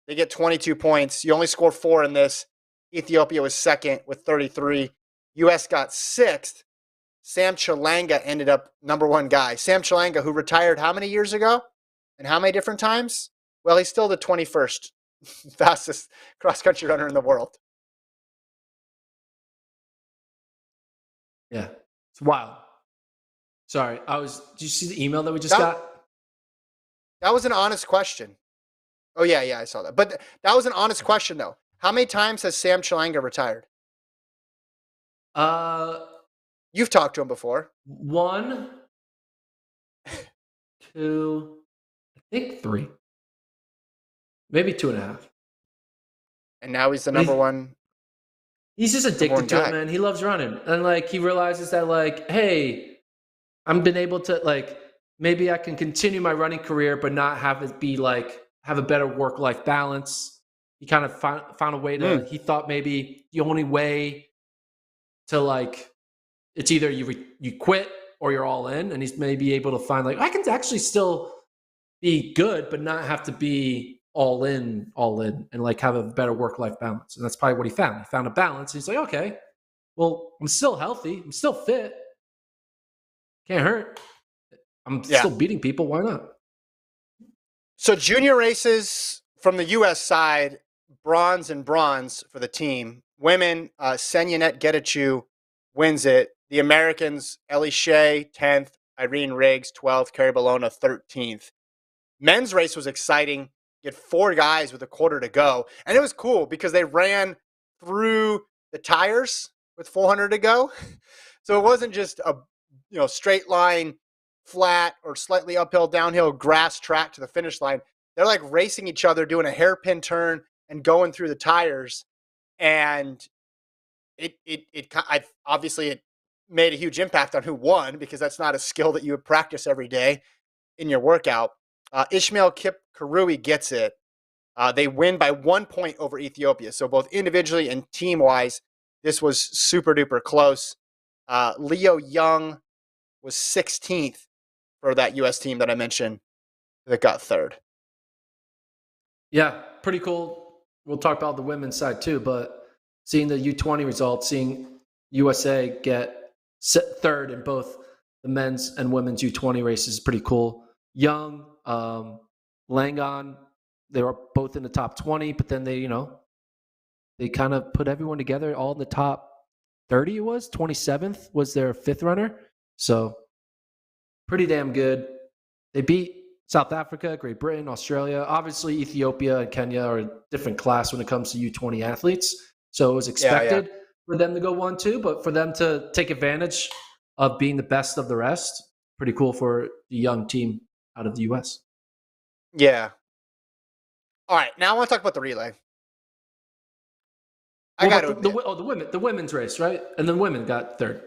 They get 22 points. You only score 4 in this. Ethiopia was second with 33. U.S. got 6th. Sam Chalanga ended up number 1 guy. Sam Chalanga, who retired how many years ago? And how many different times? Well, he's still the 21st fastest cross-country runner in the world.
Yeah. It's wild. Sorry. Did you see the email that we just got?
That was an honest question. Oh, yeah, I saw that. But that was an honest question, though. How many times has Sam Chalanga retired? You've talked to him before.
1, 2, I think 3. Maybe 2.5.
And now he's the number one.
He's just addicted to it, man. He loves running. And, like, he realizes that, like, hey, I've been able to, like, maybe I can continue my running career but not have it be, like, have a better work-life balance. He kind of found a way to, he thought maybe the only way to, like, it's either you quit or you're all in. And he's maybe able to find, like, I can actually still be good but not have to be all in, and like have a better work-life balance. And that's probably what he found. He found a balance. He's like, okay, well, I'm still healthy. I'm still fit. Can't hurt. I'm still beating people. Why not?
So junior races from the U.S. side, bronze for the team. Women, Senyanet Getachew wins it. The Americans, Ellie Shea, 10th. Irene Riggs, 12th. Kerry Bologna, 13th. Men's race was exciting. You had 4 guys with a quarter to go. And it was cool because they ran through the tires with 400 to go. So it wasn't just a straight line, flat or slightly uphill, downhill grass track to the finish line. They're like racing each other, doing a hairpin turn and going through the tires. And it obviously it made a huge impact on who won because that's not a skill that you would practice every day in your workout. Ishmael Kip Karui gets it. They win by 1 point over Ethiopia. So both individually and team-wise, this was super duper close. Leo Young was 16th for that U.S. team that I mentioned that got 3rd.
Yeah, pretty cool. We'll talk about the women's side too, but seeing the U20 results, seeing USA get 3rd in both the men's and women's U20 races is pretty cool. Young, Langon, they were both in the top 20, but then they kind of put everyone together all in the top 30 it was. 27th was their 5th runner. So pretty damn good. They beat South Africa, Great Britain, Australia. Obviously, Ethiopia and Kenya are a different class when it comes to U20 athletes. So it was expected for them to go 1-2, but for them to take advantage of being the best of the rest, pretty cool for the young team out of the U.S.
Yeah. All right, now I want to talk about the relay.
The women's race, right? And then women got 3rd.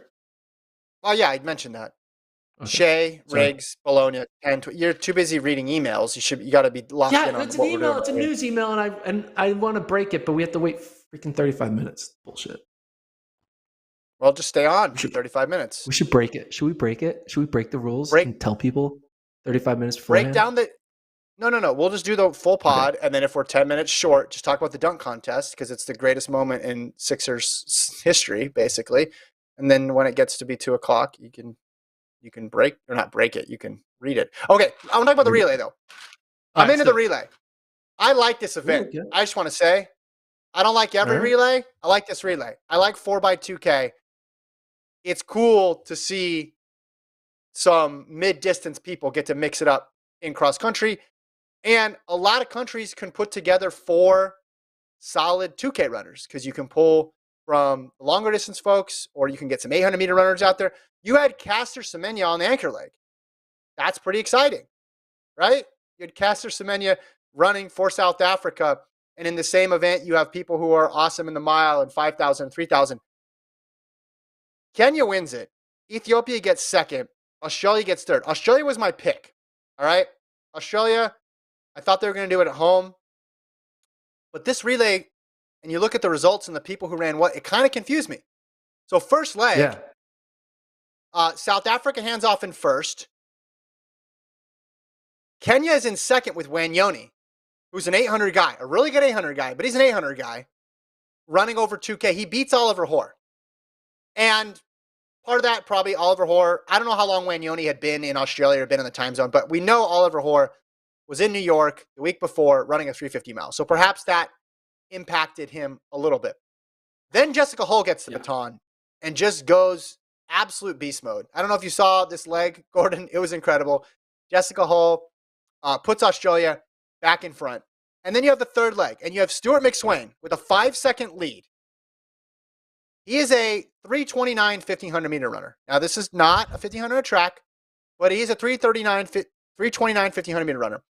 Oh yeah, I mentioned that. Okay. Shea, Riggs, Bologna, and you're too busy reading emails. You got to be locked in on what we're doing.
Yeah, it's a news email, and I want to break it, but we have to wait freaking 35 minutes. Bullshit.
Well, just stay on for 35 minutes.
We should break it. Should we break it? Should we break the rules and tell people 35 minutes beforehand?
Break down the... No. We'll just do the full pod, and then if we're 10 minutes short, just talk about the dunk contest because it's the greatest moment in Sixers history, basically. And then when it gets to be 2 o'clock, you can break or not break it. You can read it. Okay, I want to talk about the relay though. I'm into the relay. I like this event. I just want to say, I don't like every relay. I like this relay. I like 4x2K. It's cool to see some mid-distance people get to mix it up in cross country. And a lot of countries can put together 4 solid 2K runners because you can pull from the longer distance folks or you can get some 800-meter runners out there. You had Caster Semenya on the anchor leg. That's pretty exciting, right? You had Caster Semenya running for South Africa, and in the same event, you have people who are awesome in the mile and 5,000 and 3,000. Kenya wins it. Ethiopia gets second. Australia gets third. Australia was my pick, all right? Australia, I thought they were going to do it at home. But this relay, and you look at the results and the people who ran what, it kind of confused me. So first leg, South Africa hands off in first. Kenya is in second with Wanyoni, who's an 800 guy, a really good 800 guy, but he's an 800 guy running over 2K. He beats Oliver Hoare. And part of that, probably Oliver Hoare. I don't know how long Wanyoni had been in Australia or been in the time zone, but we know Oliver Hoare was in New York the week before running a 350 mile. So perhaps that impacted him a little bit. Then Jessica Hull gets the baton and just goes absolute beast mode. I don't know if you saw this leg, Gordon. It was incredible. Jessica Hull puts Australia back in front. And then you have the third leg, and you have Stuart McSwain with a 5-second lead. He is a 3:29 1,500 meter runner. Now, this is not a 1,500 track, but he is a 3:29 1,500 meter runner.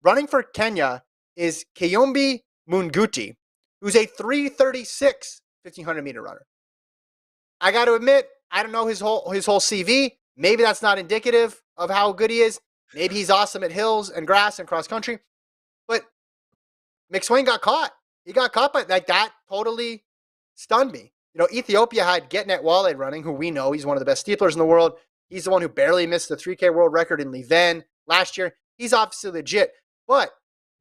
Running for Kenya is Kiyombi Munguti, who's a 3:36 1,500 meter runner. I got to admit, I don't know his whole CV. Maybe that's not indicative of how good he is. Maybe he's awesome at hills and grass and cross country. But McSwain got caught. He got caught, but like that totally stunned me. You know, Ethiopia had Getnet Wale running, who we know he's one of the best steeplers in the world. He's the one who barely missed the 3K world record in Leven last year. He's obviously legit. But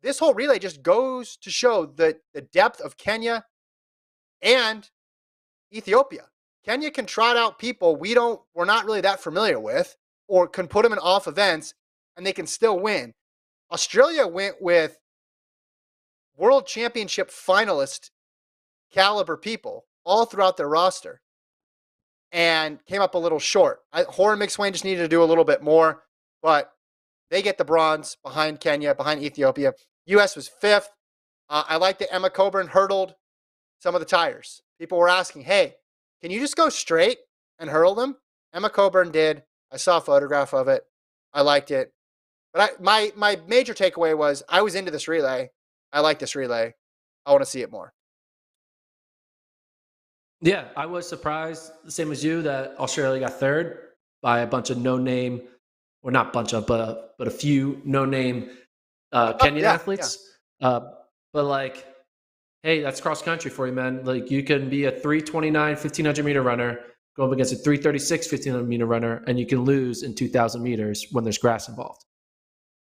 this whole relay just goes to show the depth of Kenya and Ethiopia. Kenya can trot out people we're not really that familiar with, or can put them in off events, and they can still win. Australia went with world championship finalist caliber people all throughout their roster and came up a little short. Hoare and McSwain just needed to do a little bit more, but they get the bronze behind Kenya, behind Ethiopia. U.S. was fifth. I like that Emma Coburn hurdled some of the tires. People were asking, hey, can you just go straight and hurdle them? Emma Coburn did. I saw a photograph of it. I liked it. But my major takeaway was I was into this relay. I like this relay. I want to see it more.
Yeah, I was surprised, the same as you, that Australia got third by a bunch of no-name, or not bunch of, but a few no-name Kenyan athletes. Yeah. But like, hey, that's cross country for you, man. Like, you can be a 3:29 1,500 meter runner, go up against a 3:36 1,500 meter runner, and you can lose in 2,000 meters when there's grass involved.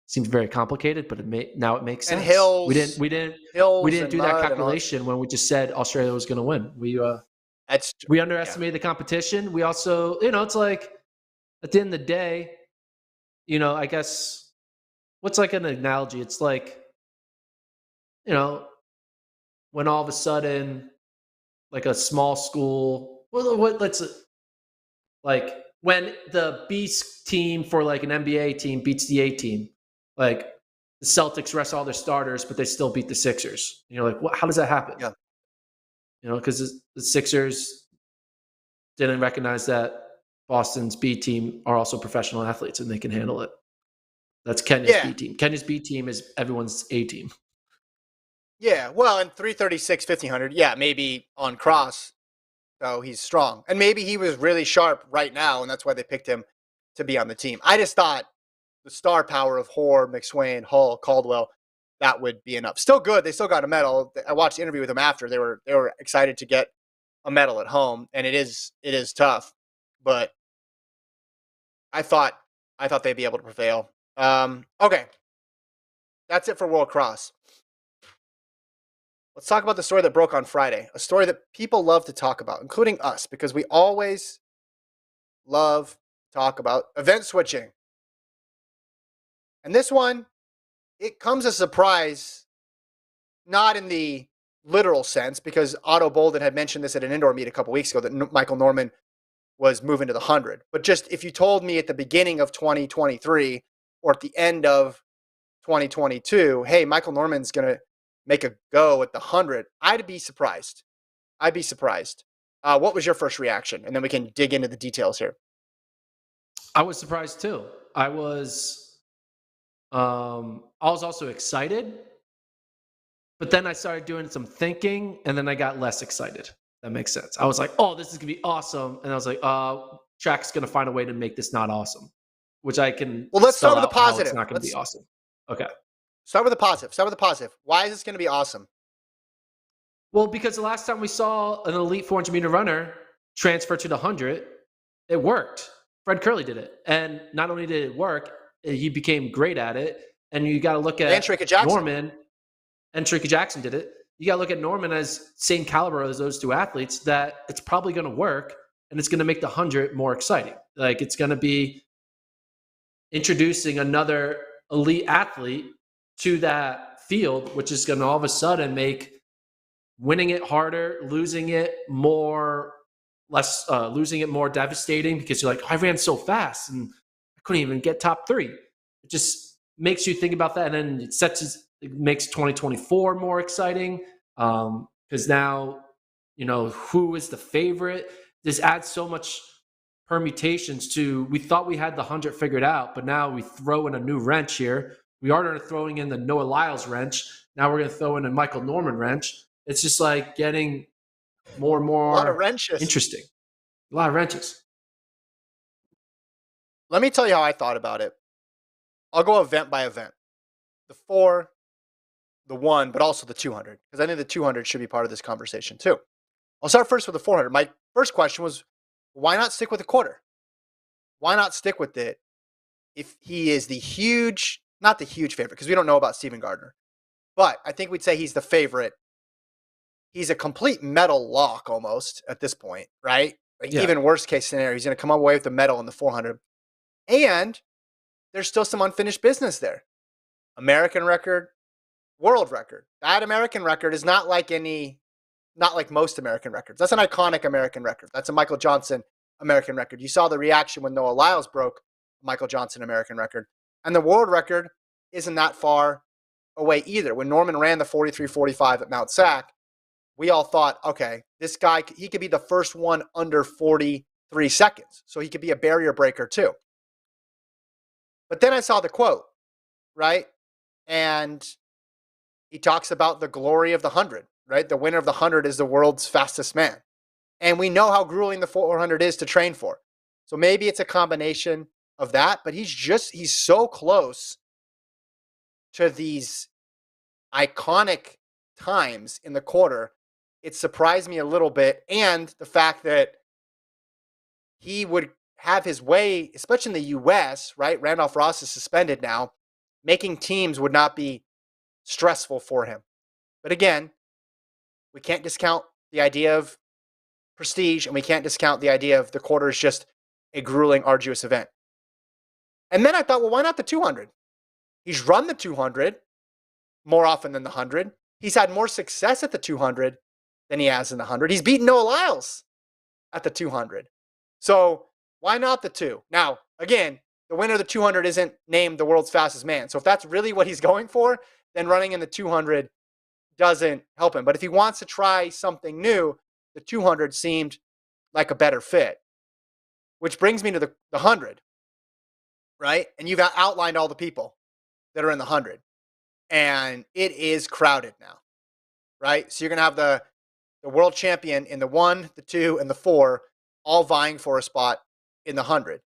Seems very complicated, but now it makes sense.
And hills.
We didn't do that calculation when we just said Australia was going to win. We underestimated the competition. We also, it's like at the end of the day, I guess what's like an analogy? It's like, when all of a sudden, like a small school, like when the B team for like an NBA team beats the A team, like the Celtics rest all their starters, but they still beat the Sixers. Like, how does that happen?
Yeah.
Because the Sixers didn't recognize that Boston's B team are also professional athletes and they can handle it. That's Kenya's B team. Kenya's B team is everyone's A team.
Yeah, well, in 3:36 1,500, yeah, maybe on cross, so he's strong. And maybe he was really sharp right now, and that's why they picked him to be on the team. I just thought the star power of Hoare, McSwain, Hull, Caldwell, that would be enough. Still good. They still got a medal. I watched the interview with them after. They were excited to get a medal at home, and it is tough. But I thought they'd be able to prevail. Okay. That's it for World Cross. Let's talk about the story that broke on Friday, a story that people love to talk about, including us, because we always love to talk about event switching. And this one, it comes as a surprise, not in the literal sense, because Otto Bolden had mentioned this at an indoor meet a couple weeks ago, that Michael Norman was moving to the 100. But just if you told me at the beginning of 2023 or at the end of 2022, hey, Michael Norman's going to make a go at the 100, I'd be surprised. What was your first reaction? And then we can dig into the details here.
I was surprised too. I was also excited, but then I started doing some thinking, and then I got less excited. That makes sense. I was like, oh, this is going to be awesome. And I was like, track's going to find a way to make this not awesome, which I can.
Well, let's start with the positive.
It's not going to be awesome. Okay.
Start with the positive. Why is this going to be awesome?
Well, because the last time we saw an elite 400-meter runner transfer to the 100, it worked. Fred Kerley did it. And not only did it work, he became great at it. And you got to look at Norman. And Tricky Jackson did it. You got to look at Norman as same caliber as those two athletes, that it's probably going to work, and it's going to make the 100 more exciting. Like, it's going to be introducing another elite athlete to that field, which is going to all of a sudden make winning it harder, losing it more devastating, because you're like, I ran so fast and I couldn't even get top 3. It just makes you think about that, and then it makes 2024 more exciting, because now, who is the favorite? This adds so much permutations to, we thought we had the 100 figured out, but now we throw in a new wrench here. We are throwing in the Noah Lyles wrench. Now we're going to throw in a Michael Norman wrench. It's just like getting more and more
a lot of wrenches.
Interesting. A lot of wrenches.
Let me tell you how I thought about it. I'll go event by event. The 4, the 1, but also the 200, because I think the 200 should be part of this conversation too. I'll start first with the 400. My first question was, why not stick with the quarter? Why not stick with it if he is not the huge favorite, because we don't know about Stephen Gardner, but I think we'd say he's the favorite. He's a complete medal lock almost at this point, right? Like, even worst case scenario, he's going to come away with the medal in the 400. And there's still some unfinished business there. American record, world record. That American record is not like most American records. That's an iconic American record. That's a Michael Johnson American record. You saw the reaction when Noah Lyles broke Michael Johnson American record. And the world record isn't that far away either. When Norman ran the 43.45 at Mount Sac, we all thought, okay, this guy, he could be the first one under 43 seconds. So he could be a barrier breaker too. But then I saw the quote, right? And he talks about the glory of the 100, right? The winner of the 100 is the world's fastest man. And we know how grueling the 400 is to train for. So maybe it's a combination of that, but he's so close to these iconic times in the quarter. It surprised me a little bit. And the fact that he would have his way, especially in the U.S., right? Randolph Ross is suspended now. Making teams would not be stressful for him. But again, we can't discount the idea of prestige, and we can't discount the idea of the quarter is just a grueling, arduous event. And then I thought, well, why not the 200? He's run the 200 more often than the 100. He's had more success at the 200 than he has in the 100. He's beaten Noah Lyles at the 200. So why not the 2? Now, again, the winner of the 200 isn't named the world's fastest man. So if that's really what he's going for, then running in the 200 doesn't help him. But if he wants to try something new, the 200 seemed like a better fit. Which brings me to the 100, right? And you've outlined all the people that are in the 100. And it is crowded now, right? So you're going to have the world champion in the 1, the 2, and the 4 all vying for a spot in the 100.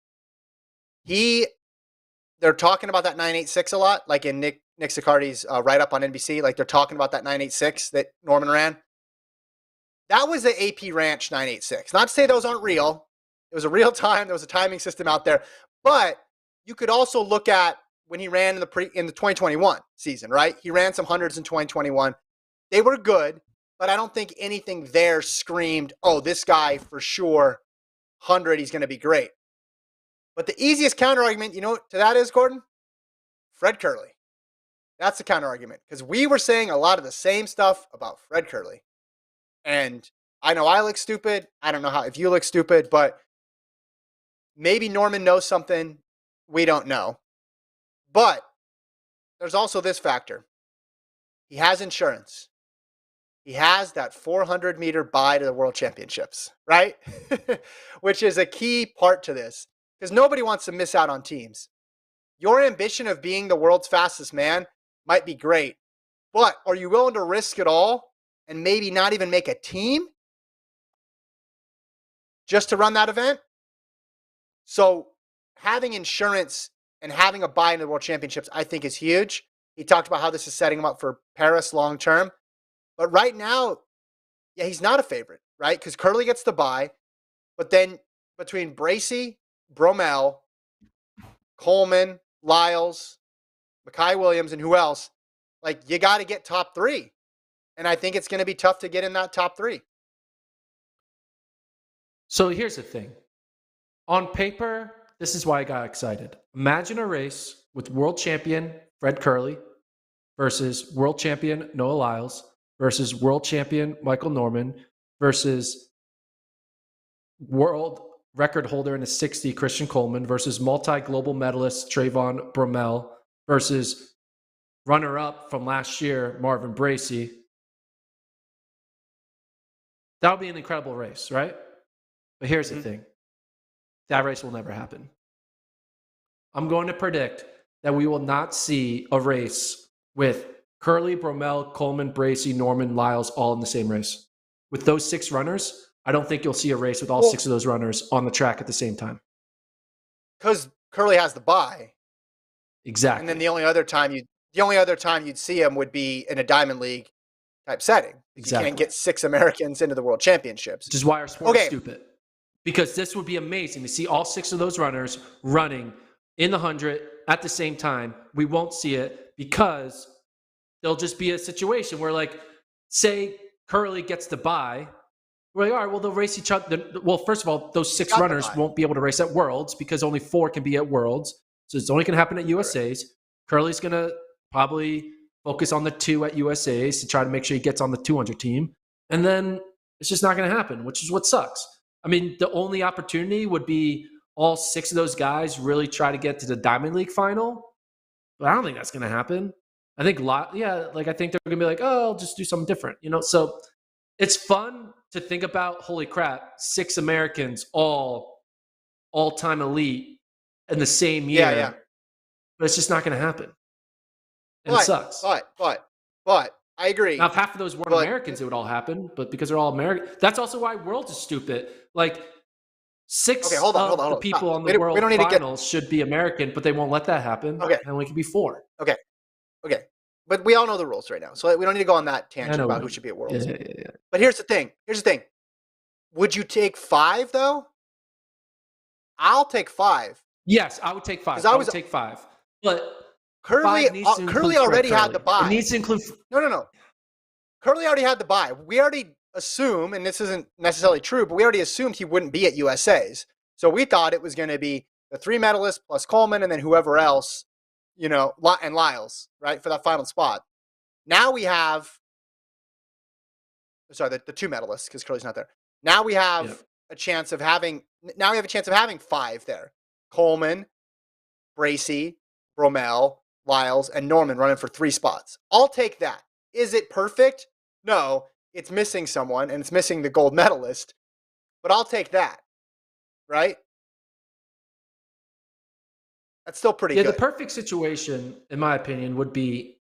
They're talking about that 986 a lot, like in Nick Siccardi's write-up on NBC. Like, they're talking about that 986 that Norman ran. That was the AP Ranch 986. Not to say those aren't real. It was a real time. There was a timing system out there. But you could also look at when he ran in the 2021 season, right? He ran some hundreds in 2021. They were good, but I don't think anything there screamed, oh, this guy for sure, 100, he's going to be great. But the easiest counter-argument, you know what to that is, Gordon? Fred Kerley. That's the counter-argument. Because we were saying a lot of the same stuff about Fred Kerley. And I know I look stupid. I don't know if you look stupid, but maybe Norman knows something we don't know. But there's also this factor. He has insurance. He has that 400-meter bye to the World Championships, right? Which is a key part to this. Because nobody wants to miss out on teams. your ambition of being the world's fastest man might be great, but are you willing to risk it all and maybe not even make a team just to run that event? So having insurance and having a buy in the World Championships, I think, is huge. He talked about how this is setting him up for Paris long term. But right now, yeah, he's not a favorite, right? Because Kerley gets the buy. But then between Bracy, Bromell, Coleman, Lyles, Mackay Williams, and who else, like, you got to get top 3. And I think it's going to be tough to get in that top 3.
So here's the thing. On paper, this is why I got excited. Imagine a race with world champion Fred Kerley versus world champion Noah Lyles versus world champion Michael Norman versus world record holder in a 60 Christian Coleman versus multi-global medalist Trayvon Bromell versus runner-up from last year Marvin Bracy. That would be an incredible race, right? But here's the thing. That race will never happen. I'm going to predict that we will not see a race with Kerley, Bromell, Coleman, Bracy, Norman, Lyles all in the same race. With those 6 runners, I don't think you'll see a race with all 6 of those runners on the track at the same time.
Because Kerley has the bye.
Exactly.
And then the only other time you'd see him would be in a Diamond League type setting.
Exactly.
You can't get 6 Americans into the World Championships.
Which is why our sport is stupid. Because this would be amazing to see all 6 of those runners running in the 100 at the same time. We won't see it because there'll just be a situation where, like, say Kerley gets the bye. We're like, all right, well, they'll race each other. Well, first of all, those 6 runners won't be able to race at Worlds because only 4 can be at Worlds. So it's only going to happen at USAs. Right. Kerley's going to probably focus on the 2 at USAs to try to make sure he gets on the 200 team. And then it's just not going to happen, which is what sucks. I mean, the only opportunity would be all 6 of those guys really try to get to the Diamond League final. But I don't think that's going to happen. I think I think they're going to be like, oh, I'll just do something different, So it's fun to think about, holy crap, 6 Americans all-time elite in the same year.
Yeah.
But it's just not going to happen. And it sucks.
But I agree.
Now, if half of those weren't Americans, it would all happen. But because they're all American, that's also why Worlds is stupid. Like, 6 of the people on the World Finals should be American, but they won't let that happen.
Okay.
And we can be 4.
Okay. But we all know the rules right now. So we don't need to go on that tangent about who should be at Worlds.
Yeah.
But here's the thing. Would you take 5, though? I'll take 5.
Yes, I would take 5. I would take 5. But
Kerley already had the bye.
It needs to include...
No. Kerley already had the bye. We already assume, and this isn't necessarily true, but we already assumed he wouldn't be at USAs. So we thought it was going to be the 3 medalists plus Coleman and then whoever else, and Lyles, right, for that final spot. Now we have, the 2 medalists because Kerley's not there. Now we have a chance of having 5 there. Coleman, Bracy, Bromell, Lyles, and Norman running for 3 spots. I'll take that. Is it perfect? No, it's missing someone, and it's missing the gold medalist. But I'll take that, right? That's still pretty good.
The perfect situation, in my opinion, would be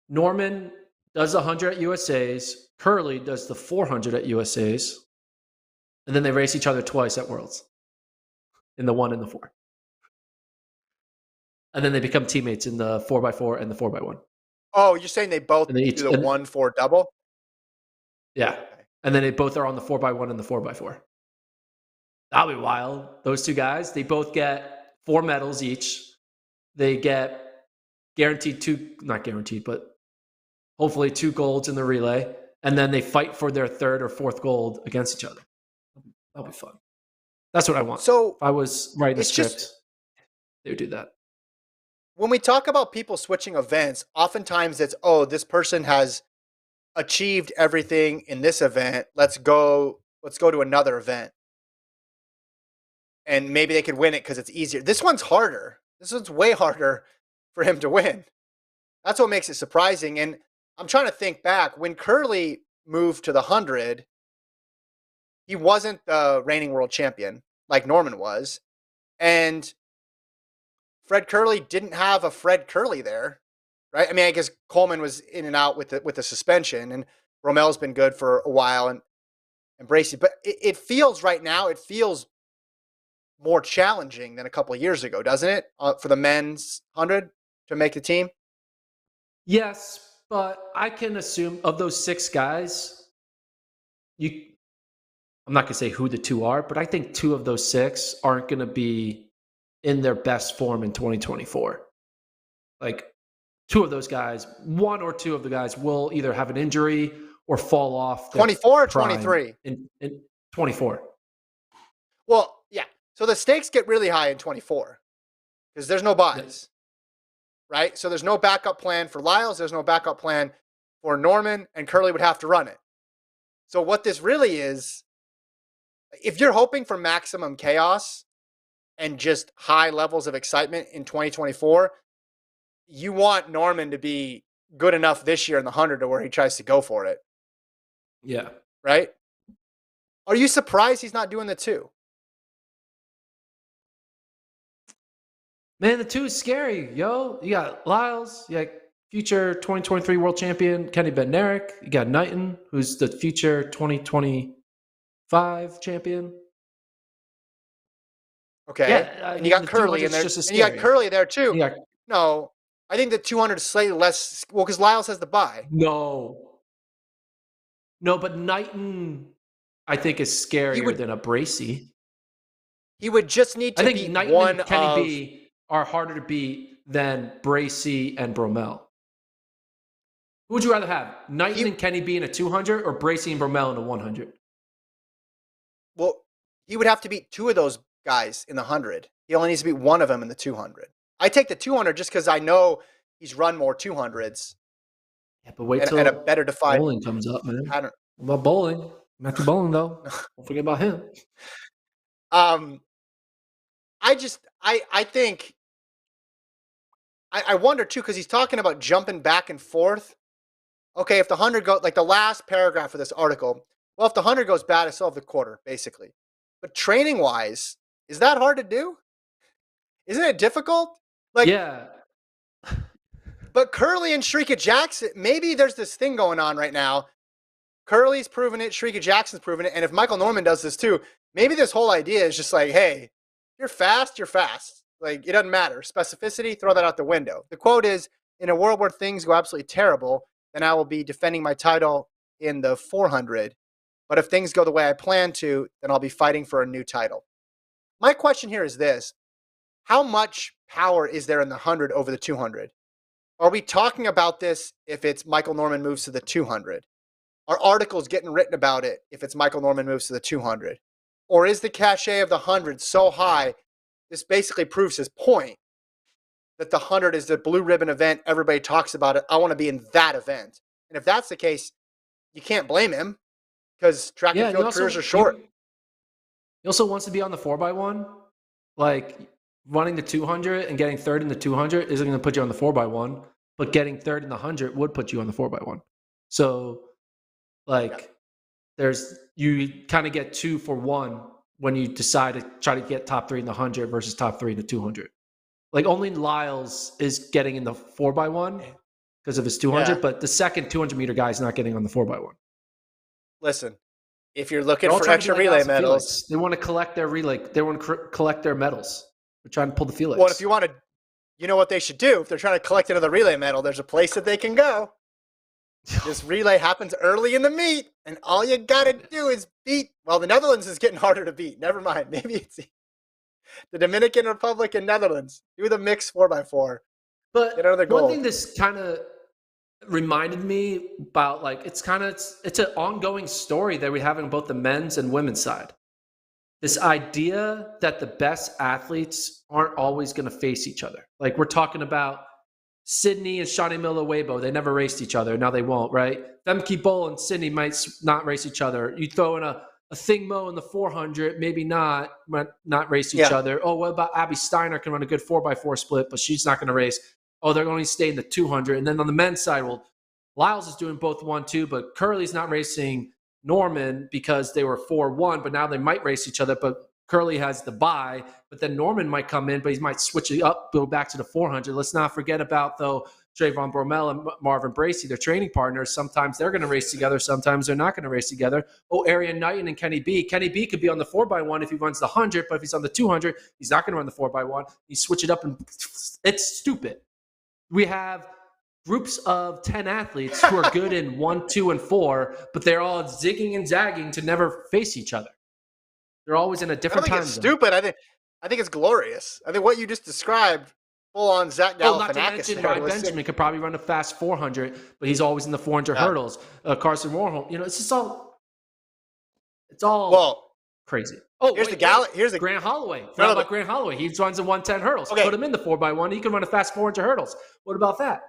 Norman does 100 at USAs, Kerley does the 400 at USAs, and then they race each other twice at Worlds in the 1 and the 4. And then they become teammates in the 4x4 and the 4x1.
Oh, you're saying they both do the 1-4 double?
Yeah. Okay. And then they both are on the 4x1 and the 4x4. That'll be wild. Those 2 guys, they both get 4 medals each. They get guaranteed 2, not guaranteed, but hopefully 2 golds in the relay. And then they fight for their 3rd or 4th gold against each other. That'll be fun. That's what I want. So if I was writing a script, they would do that.
When we talk about people switching events, oftentimes it's, this person has achieved everything in this event. Let's go to another event. And maybe they could win it because it's easier. This one's harder. This one's way harder for him to win. That's what makes it surprising. And I'm trying to think back. When Kerley moved to the 100, he wasn't the reigning world champion like Norman was. And Fred Kerley didn't have a Fred Kerley there, right? I mean, I guess Coleman was in and out with the suspension, and Romel's been good for a while, and Bracey. But it feels right now, it feels more challenging than a couple of years ago, doesn't it? For the men's 100 to make the team?
Yes, but I can assume of those 6 guys, I'm not going to say who the 2 are, but I think 2 of those 6 aren't going to be in their best form in 2024. Like 2 of those guys, 1 or 2 of the guys will either have an injury or fall off.
24 or 23?
In 24.
Well, yeah. So the stakes get really high in 24 because there's no buys. Yes. Right? So there's no backup plan for Lyles. There's no backup plan for Norman, and Kerley would have to run it. So what this really is, if you're hoping for maximum chaos and just high levels of excitement in 2024, you want Norman to be good enough this year in the 100 to where he tries to go for it.
Yeah.
Right? Are you surprised he's not doing the 2?
Man, the 2 is scary, yo. You got Lyles, you got future 2023 world champion Kenny Bednarik. You got Knighton, who's the future 2025 champion.
Okay. Yeah, and you got Kerley in there. And you got Kerley there too. No, I think the 200 is slightly less. Well, because Lyles has the bye.
No, but Knighton, I think, is scarier than a Bracey.
He would just need to be
Knighton
one
and Kenny B are harder to beat than Bracey and Bromell. Who would you rather have? Knighton and Kenny B in a 200 or Bracey and Bromell in a 100?
Well, he would have to beat 2 of those guys in the 100. He only needs to beat one of them in the 200. I take the 200 just because I know he's run more 200s.
Yeah, but wait till
a better defined
bowling comes up, man.
Pattern.
What about bowling? Matthew Bowling, though. Don't forget about him.
I think I wonder too, because he's talking about jumping back and forth. Okay, if the 100 goes, like the last paragraph of this article, well, if the 100 goes bad, I still have the quarter, basically. But training wise, is that hard to do? Isn't it difficult? Like,
yeah.
But Kerley and Shrika Jackson, maybe there's this thing going on right now. Kerley's proven it, Shrika Jackson's proven it, and if Michael Norman does this too, maybe this whole idea is just like, hey, you're fast. Like, it doesn't matter. Specificity, throw that out the window. The quote is, in a world where things go absolutely terrible, then I will be defending my title in the 400. But if things go the way I plan to, then I'll be fighting for a new title. My question here is this. How much power is there in the 100 over the 200? Are we talking about this if it's Michael Norman moves to the 200? Are articles getting written about it if it's Michael Norman moves to the 200? Or is the cachet of the 100 so high, this basically proves his point, that the 100 is the blue ribbon event, everybody talks about it, I want to be in that event. And if that's the case, you can't blame him because track and field careers are short.
He also wants to be on the 4x1. Like, running the 200 and getting third in the 200 isn't going to put you on the 4x1, but getting third in the 100 would put you on the 4x1. So, like, you kind of get 2 for 1 when you decide to try to get top 3 in the 100 versus top 3 in the 200. Like, only Lyles is getting in the 4x1 because of his 200, but the second 200 meter guy is not getting on the 4x1.
Listen, if you're looking for extra relay medals,
they want to collect their relay. They want to collect their medals. They're trying to pull the Felix.
Well, if you want to, you know what they should do? If they're trying to collect another relay medal, there's a place that they can go. This relay happens early in the meet, and all you got to do is beat. Well, the Netherlands is getting harder to beat. Never mind. Maybe it's the Dominican Republic and Netherlands. Do the mixed 4x4.
But get another goal. One thing this kind of reminded me about, like, it's an ongoing story that we have in both the men's and women's side. This idea that the best athletes aren't always going to face each other. Like, we're talking about Sydney and Shani Miller-Weibo. They never raced each other. Now they won't, right? Femke Bol and Sydney might not race each other. You throw in a Thing Mo in the 400, maybe not race each other. Oh, what about Abby Steiner can run a good 4x4 split, but she's not going to race. Oh, they're going to stay in the 200. And then on the men's side, well, Lyles is doing both 1-2, but Kerley's not racing Norman because they were 4-1, but now they might race each other. But Kerley has the bye, but then Norman might come in, but he might switch it up, go back to the 400. Let's not forget about, though, Trayvon Bromell and Marvin Bracey, their training partners. Sometimes they're going to race together. Sometimes they're not going to race together. Oh, Arian Knighton and Kenny B. Kenny B could be on the 4x1 if he runs the 100, but if he's on the 200, he's not going to run the 4x1. You switch it up, and it's stupid. We have groups of 10 athletes who are good in 1, 2, and 4, but they're all zigging and zagging to never face each other. They're always in a different time zone.
Stupid. I think it's glorious. I think what you just described, full on Zach Galifianakis.
Not to mention, Ry Benjamin could probably run a fast 400, but he's always in the 400 hurdles. Carson Warholm, it's just all. It's all crazy. Oh,
here's the
Grant Holloway. What about Grant Holloway? He runs the 110 hurdles. Okay. Put him in the 4x1. He can run a fast 400 hurdles. What about that?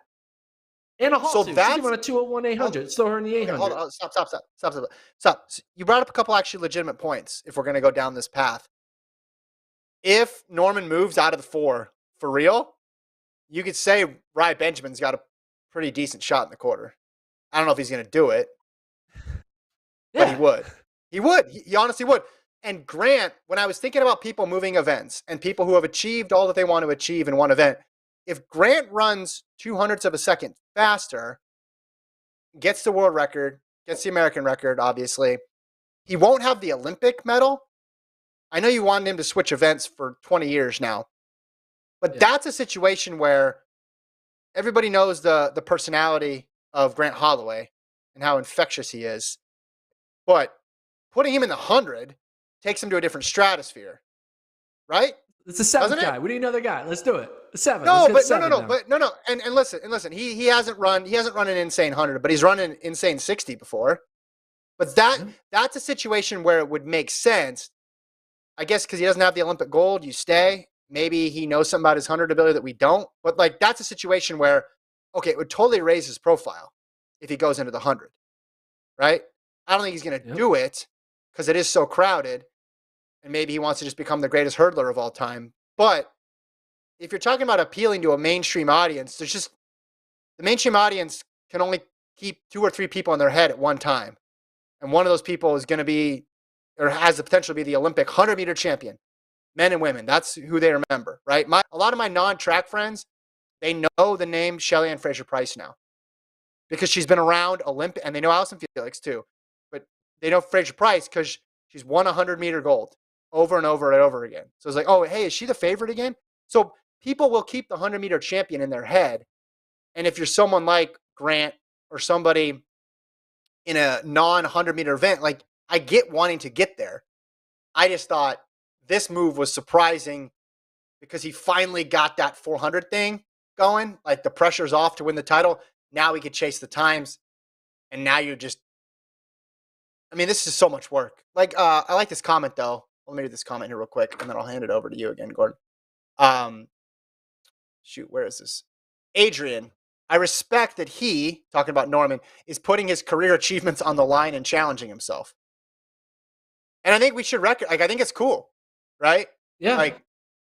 And a Hall too. He can run a 201 800. Throw her in the 800.
Hold on. Stop. So you brought up a couple actually legitimate points if we're going to go down this path. If Norman moves out of the 4 for real, you could say Ry Benjamin's got a pretty decent shot in the quarter. I don't know if he's going to do it, but he would. He honestly would. And Grant, when I was thinking about people moving events and people who have achieved all that they want to achieve in one event, if Grant runs 0.02 of a second faster, gets the world record, gets the American record, obviously, he won't have the Olympic medal. I know you wanted him to switch events for 20 years now, but that's a situation where everybody knows the personality of Grant Holloway and how infectious he is. But putting him in the 100 takes him to a different stratosphere, right?
It's the 7th guy. We need another guy. Let's do it. The 7.
No. And listen. He hasn't run an insane 100, but he's run an insane 60 before. But that's a situation where it would make sense, I guess, because he doesn't have the Olympic gold. You stay. Maybe he knows something about his 100 ability that we don't. But that's a situation where, okay, it would totally raise his profile if he goes into the 100, right? I don't think he's going to do it because it is so crowded. And maybe he wants to just become the greatest hurdler of all time. But if you're talking about appealing to a mainstream audience, the mainstream audience can only keep 2 or 3 people in their head at one time. And one of those people is going to be, or has the potential to be, the Olympic 100-meter champion, men and women. That's who they remember, right? A lot of my non-track friends, they know the name Shelly-Ann Fraser-Price now because she's been around Olympic, and they know Allison Felix too. But they know Fraser-Price because she's won 100-meter gold over and over and over again. So it's like, oh, hey, is she the favorite again? So people will keep the 100-meter champion in their head. And if you're someone like Grant or somebody in a non-100-meter event, I get wanting to get there. I just thought this move was surprising because he finally got that 400 thing going. Like, the pressure's off to win the title. Now he could chase the times. And now you just, this is so much work. I like this comment, though. Let me read this comment here real quick, and then I'll hand it over to you again, Gordon. Where is this? Adrian, I respect that he, talking about Norman, is putting his career achievements on the line and challenging himself. And I think we should I think it's cool, right?
Yeah.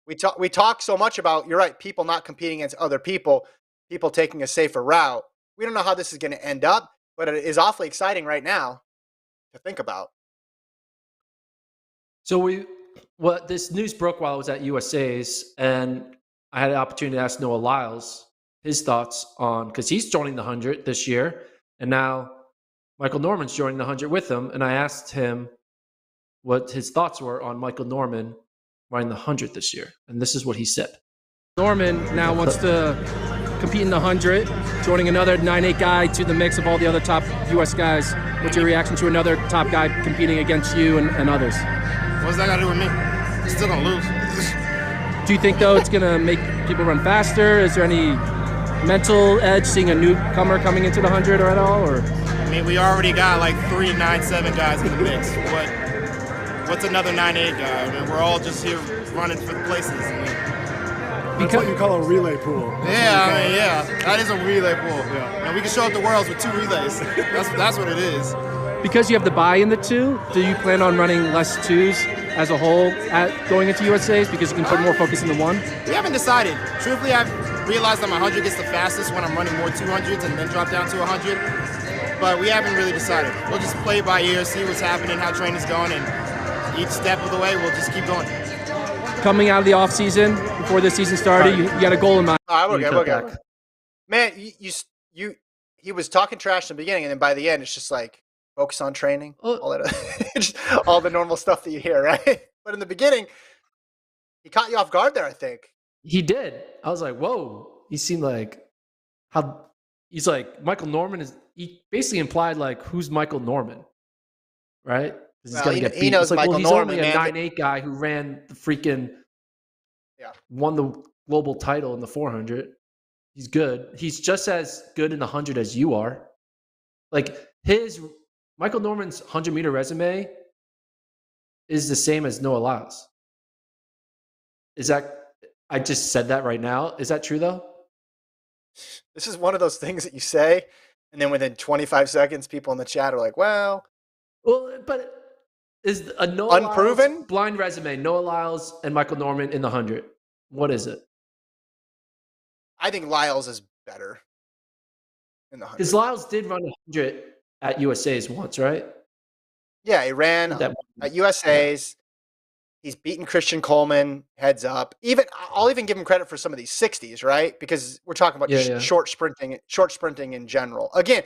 We talk so much about, you're right, people not competing against other people taking a safer route. We don't know how this is going to end up, but it is awfully exciting right now to think about.
So this news broke while I was at USA's, and I had an opportunity to ask Noah Lyles his thoughts on, because he's joining the 100 this year, and now Michael Norman's joining the 100 with him, and I asked him what his thoughts were on Michael Norman running the 100 this year, and this is what he said.
Norman now wants to compete in the 100, joining another 9'8" guy to the mix of all the other top U.S. guys. What's your reaction to another top guy competing against you and others?
What's that got to do with me? I'm still going to lose.
Do you think, though, it's going to make people run faster? Is there any mental edge seeing a newcomer coming into the 100 or at all? Or?
We already got 3 9'7" guys in the mix. What's another 9'8" guy? We're all just here running for the places.
That's what you call a relay pool.
Yeah, that is a relay pool. Yeah. And we can show up the worlds with 2 relays. That's what it is.
Because you have the bye in the 2, do you plan on running less 2s as a whole going into USA's because you can put more focus in the 1?
We haven't decided. Truthfully, I've realized that my 100 gets the fastest when I'm running more 200s and then drop down to 100. But we haven't really decided. We'll just play by ear, see what's happening, how training's going, and each step of the way, we'll just keep going.
Coming out of the off season, before the season started, you got a goal in mind.
All right, we're good. Man, he was talking trash in the beginning, and then by the end, it's just like focus on training, all the normal stuff that you hear, right? But in the beginning, he caught you off guard there, I think.
He did. I was like, whoa. He seemed like he's like Michael Norman he basically implied like who's Michael Norman, right? He's gonna get beat.
He knows
it's like,
Michael
he's
Norman,
only a
man.
9'8" guy who ran the freaking won the global title in the 400. He's good. He's just as good in the 100 as you are. Like Michael Norman's 100-meter resume is the same as Noah Lyles. I just said that right now. Is that true though?
This is one of those things that you say, and then within 25 seconds, people in the chat are like, well,
but is a Noah
unproven
Lyles blind resume, Noah Lyles and Michael Norman in the 100? What is it?
I think Lyles is better in the 100.
Because Lyles did run 100 at USA's once, right?
Yeah, he ran at USA's. He's beaten Christian Coleman heads up. I'll even give him credit for some of these 60s, right? Because we're talking about short sprinting in general. Again,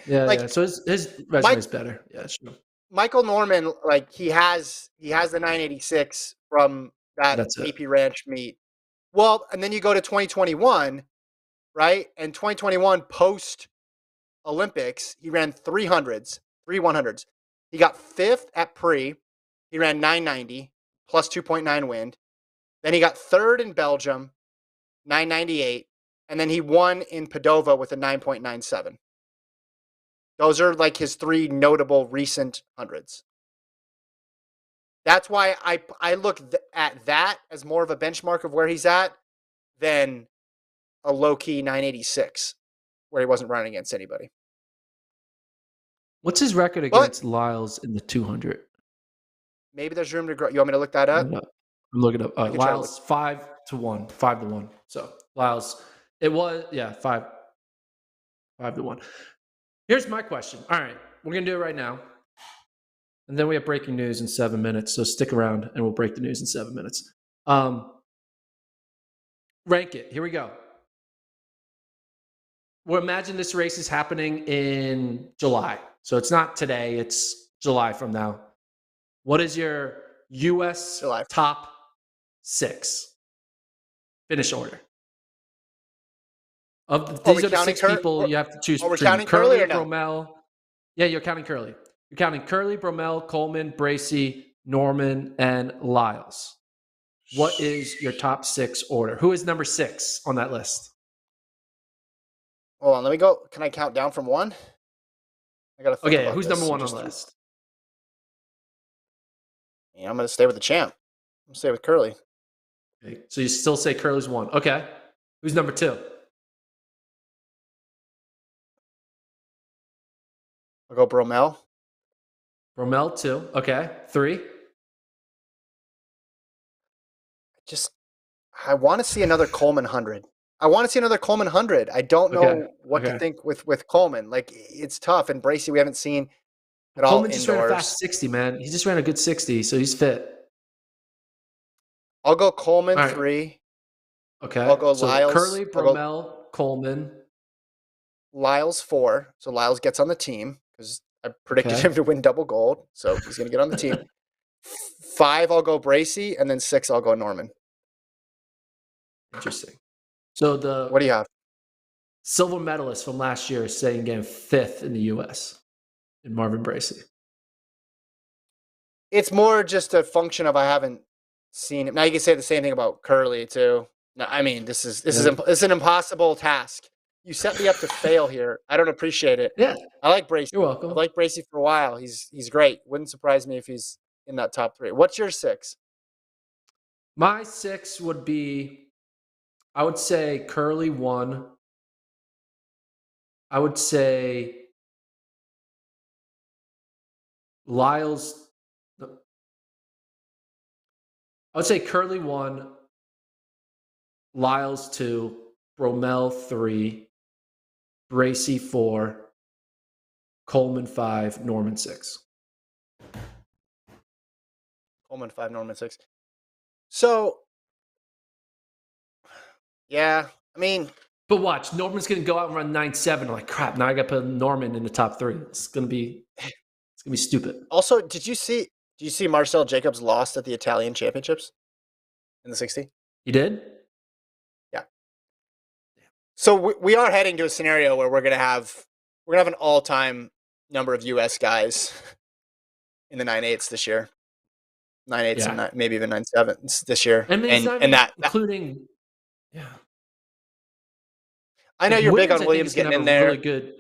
so his resume is better. Yeah, sure.
Michael Norman, like he has the 986 from that AP Ranch meet. Well, and then you go to 2021, right? And 2021 post Olympics, he ran 3 100s. He got 5th at pre. He ran 990 plus 2.9 wind. Then he got 3rd in Belgium, 998, and then he won in Padova with a 9.97. Those are like his 3 notable recent 100s. That's why I look at that as more of a benchmark of where he's at than a low-key 986 where he wasn't running against anybody.
What's his record against Lyles in the 200?
Maybe there's room to grow. You want me to look that up?
I'm looking up. Lyles 5-1, 5-1. So Lyles, it was 5-1. Here's my question. All right, we're gonna do it right now, and then we have breaking news in 7 minutes. So stick around, and we'll break the news in 7 minutes. Rank it. Here we go. Well, imagine this race is happening in July. So it's not today. It's July from now. What is your U.S. top 6 finish order? These are the 6 people you have to choose.
Are we counting Kerley or no?
Bromell. Yeah, you're counting Kerley. You're counting Kerley, Bromell, Coleman, Bracey, Norman, and Lyles. What is your top 6 order? Who is number 6 on that list?
Hold on, let me go. Can I count down from 1? I gotta think about
who's
this.
number 1 on the list?
Yeah, I'm gonna stay with the champ. I'm gonna stay with Kerley.
Okay. So you still say Kerley's 1. Okay. Who's number 2?
I'll go Bromell.
Bromell 2. Okay. 3.
I want to see another Coleman 100. I don't know what to think with Coleman. Like, it's tough. And Bracey, we haven't seen at all
Coleman just ran a fast 60, man. He just ran a good 60, so he's fit.
I'll go Coleman 3.
Okay.
I'll go Lyles.
Kerley, Bromell, Coleman.
Lyles 4. So Lyles gets on the team because I predicted him to win double gold. So he's going to get on the team. 5, I'll go Bracey. And then 6, I'll go Norman.
Interesting. So
what do you have?
Silver medalist from last year is saying again 5th in the U.S. in Marvin Bracey.
It's more just a function of I haven't seen it. Now you can say the same thing about Kerley too. No, I mean this is an impossible task. You set me up to fail here. I don't appreciate it.
Yeah,
I like Bracey.
You're welcome.
I like Bracey for a while. He's great. Wouldn't surprise me if he's in that top 3. What's your 6?
My 6 would be. I would say Kerley 1. I would say Lyles. I would say Kerley 1, Lyles 2, Bromell 3, Bracey 4, Coleman 5, Norman 6.
Coleman 5, Norman 6. So, yeah, I mean.
But watch, Norman's going to go out and run 9.7. I'm like, crap, now I got to put Norman in the top 3. It's going to be stupid.
Also, did you see Marcel Jacobs lost at the Italian Championships in the 60?
He did?
Yeah. So we are heading to a scenario where we're going to have an all-time number of US guys in the 9.8s this year. 9.8s and maybe even 9.7s this year.
And that including
I know you're big on Williams getting in there.
Really good.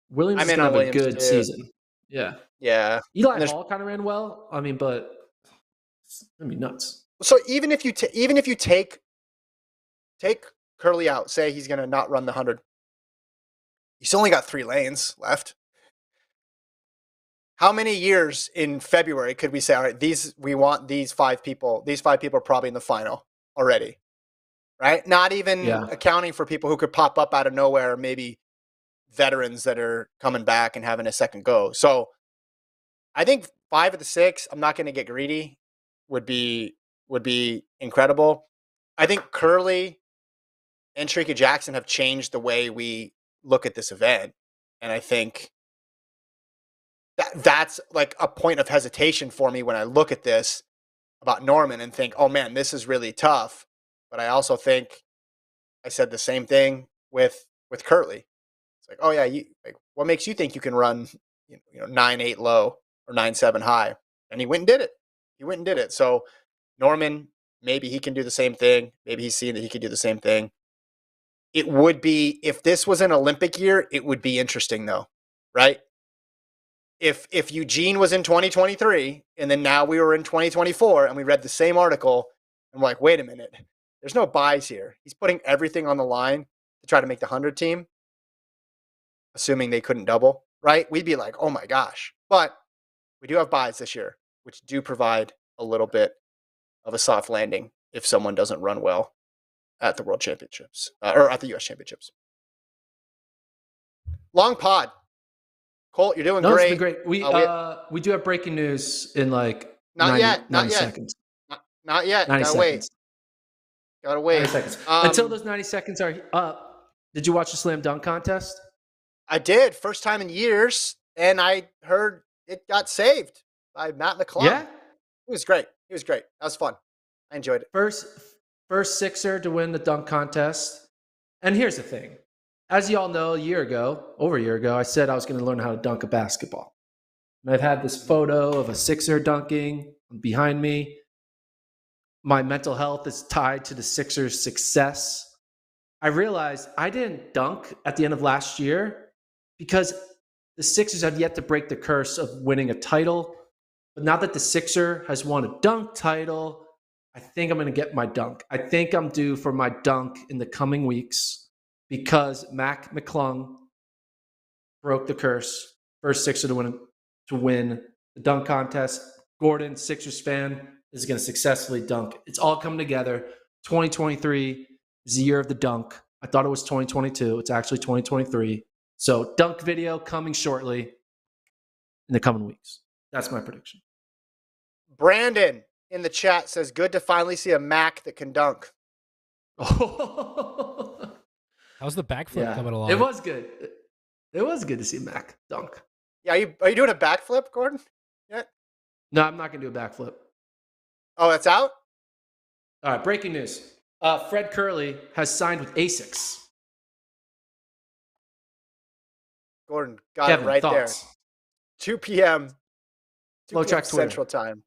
Williams is going to have a good season. Yeah.
Yeah.
Eli Hall kind of ran well. I mean, but it's going to be nuts.
So even if you take Kerley out, say he's going to not run the 100, he's only got 3 lanes left. How many years in February could we say, all right, we want these 5 people. These 5 people are probably in the final already, right? Not even accounting for people who could pop up out of nowhere, maybe veterans that are coming back and having a second go. So I think 5 of the 6, I'm not going to get greedy, would be incredible. I think Kerley and Shrieky Jackson have changed the way we look at this event. And I think that's like a point of hesitation for me when I look at this about Norman and think, oh man, this is really tough. But I also think I said the same thing with Kerley. It's like, oh yeah, what makes you think you can run 9.8 low or 9.7 high? And he went and did it. So Norman, maybe he can do the same thing. Maybe he's seeing that he could do the same thing. It would be, if this was an Olympic year, it would be interesting though, right? If Eugene was in 2023 and then now we were in 2024 and we read the same article and we're like, wait a minute, there's no buys here. He's putting everything on the line to try to make the 100 team, assuming they couldn't double, right? We'd be like, oh my gosh. But we do have buys this year, which do provide a little bit of a soft landing if someone doesn't run well at the World Championships or at the US Championships. Long pod. Colt, you're doing great.
It's been great. We do have breaking news in like
not
90 seconds.
Not yet.
90 seconds.
Gotta wait.
90 seconds. Until those 90 seconds are up, did you watch the slam dunk contest?
I did. First time in years. And I heard it got saved by Matt McClung.
Yeah.
It was great. That was fun. I enjoyed it.
First Sixer to win the dunk contest. And here's the thing. As you all know, over a year ago, I said I was going to learn how to dunk a basketball. And I've had this photo of a Sixer dunking behind me. My mental health is tied to the Sixers' success. I realized I didn't dunk at the end of last year because the Sixers have yet to break the curse of winning a title. But now that the Sixer has won a dunk title, I think I'm going to get my dunk. I think I'm due for my dunk in the coming weeks because Mac McClung broke the curse. First Sixer to win the dunk contest. Gordon, Sixers fan, is going to successfully dunk. It's all coming together. 2023 is the year of the dunk. I thought it was 2022. It's actually 2023. So dunk video coming shortly in the coming weeks. That's my prediction.
Brandon in the chat says, good to finally see a Mac that can dunk.
How's the backflip coming along?
It was good. It was good to see Mac dunk.
Yeah, are you doing a backflip, Gordon? Yeah.
No, I'm not going to do a backflip.
Oh, that's out?
All right, breaking news. Fred Kerley has signed with Asics.
Gordon got it right
thoughts?
there. 2 p.m.
FloTrack
Central Time.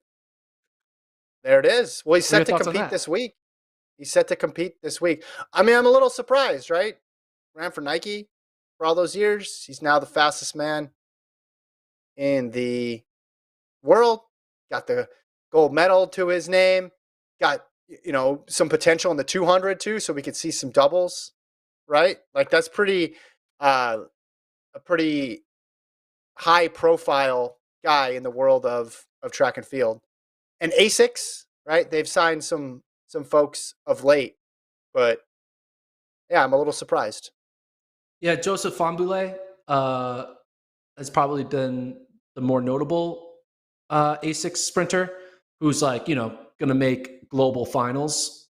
There it is. Well, he's set to compete this week. I mean, I'm a little surprised, right? Ran for Nike for all those years. He's now the fastest man in the world. Got the gold medal to his name. Got, some potential in the 200 too, so we could see some doubles, right? Like that's a pretty high profile guy in the world of track and field. And Asics, right? They've signed some folks of late, but yeah, I'm a little surprised.
Yeah, Joseph Fambule has probably been the more notable Asics sprinter. who's like, going to make global finals.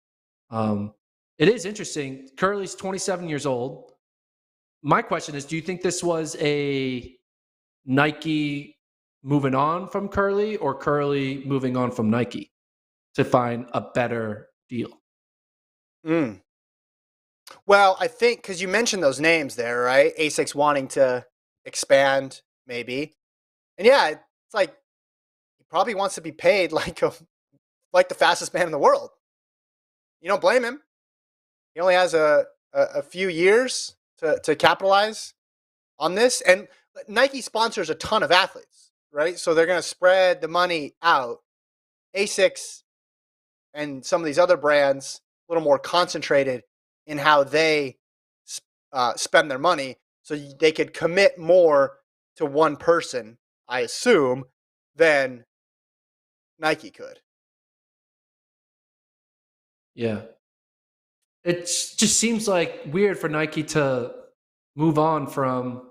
It is interesting. Kerley's 27 years old. My question is, do you think this was a Nike moving on from Kerley or Kerley moving on from Nike to find a better deal?
Well, I think because you mentioned those names there, right? Asics wanting to expand, maybe. And yeah, it's like he probably wants to be paid like the fastest man in the world. You don't blame him. He only has a few years to capitalize on this. And Nike sponsors a ton of athletes, right? So they're going to spread the money out. Asics and some of these other brands, a little more concentrated in how they spend their money, so they could commit more to one person, I assume, than Nike could.
Yeah. It just seems like weird for Nike to move on from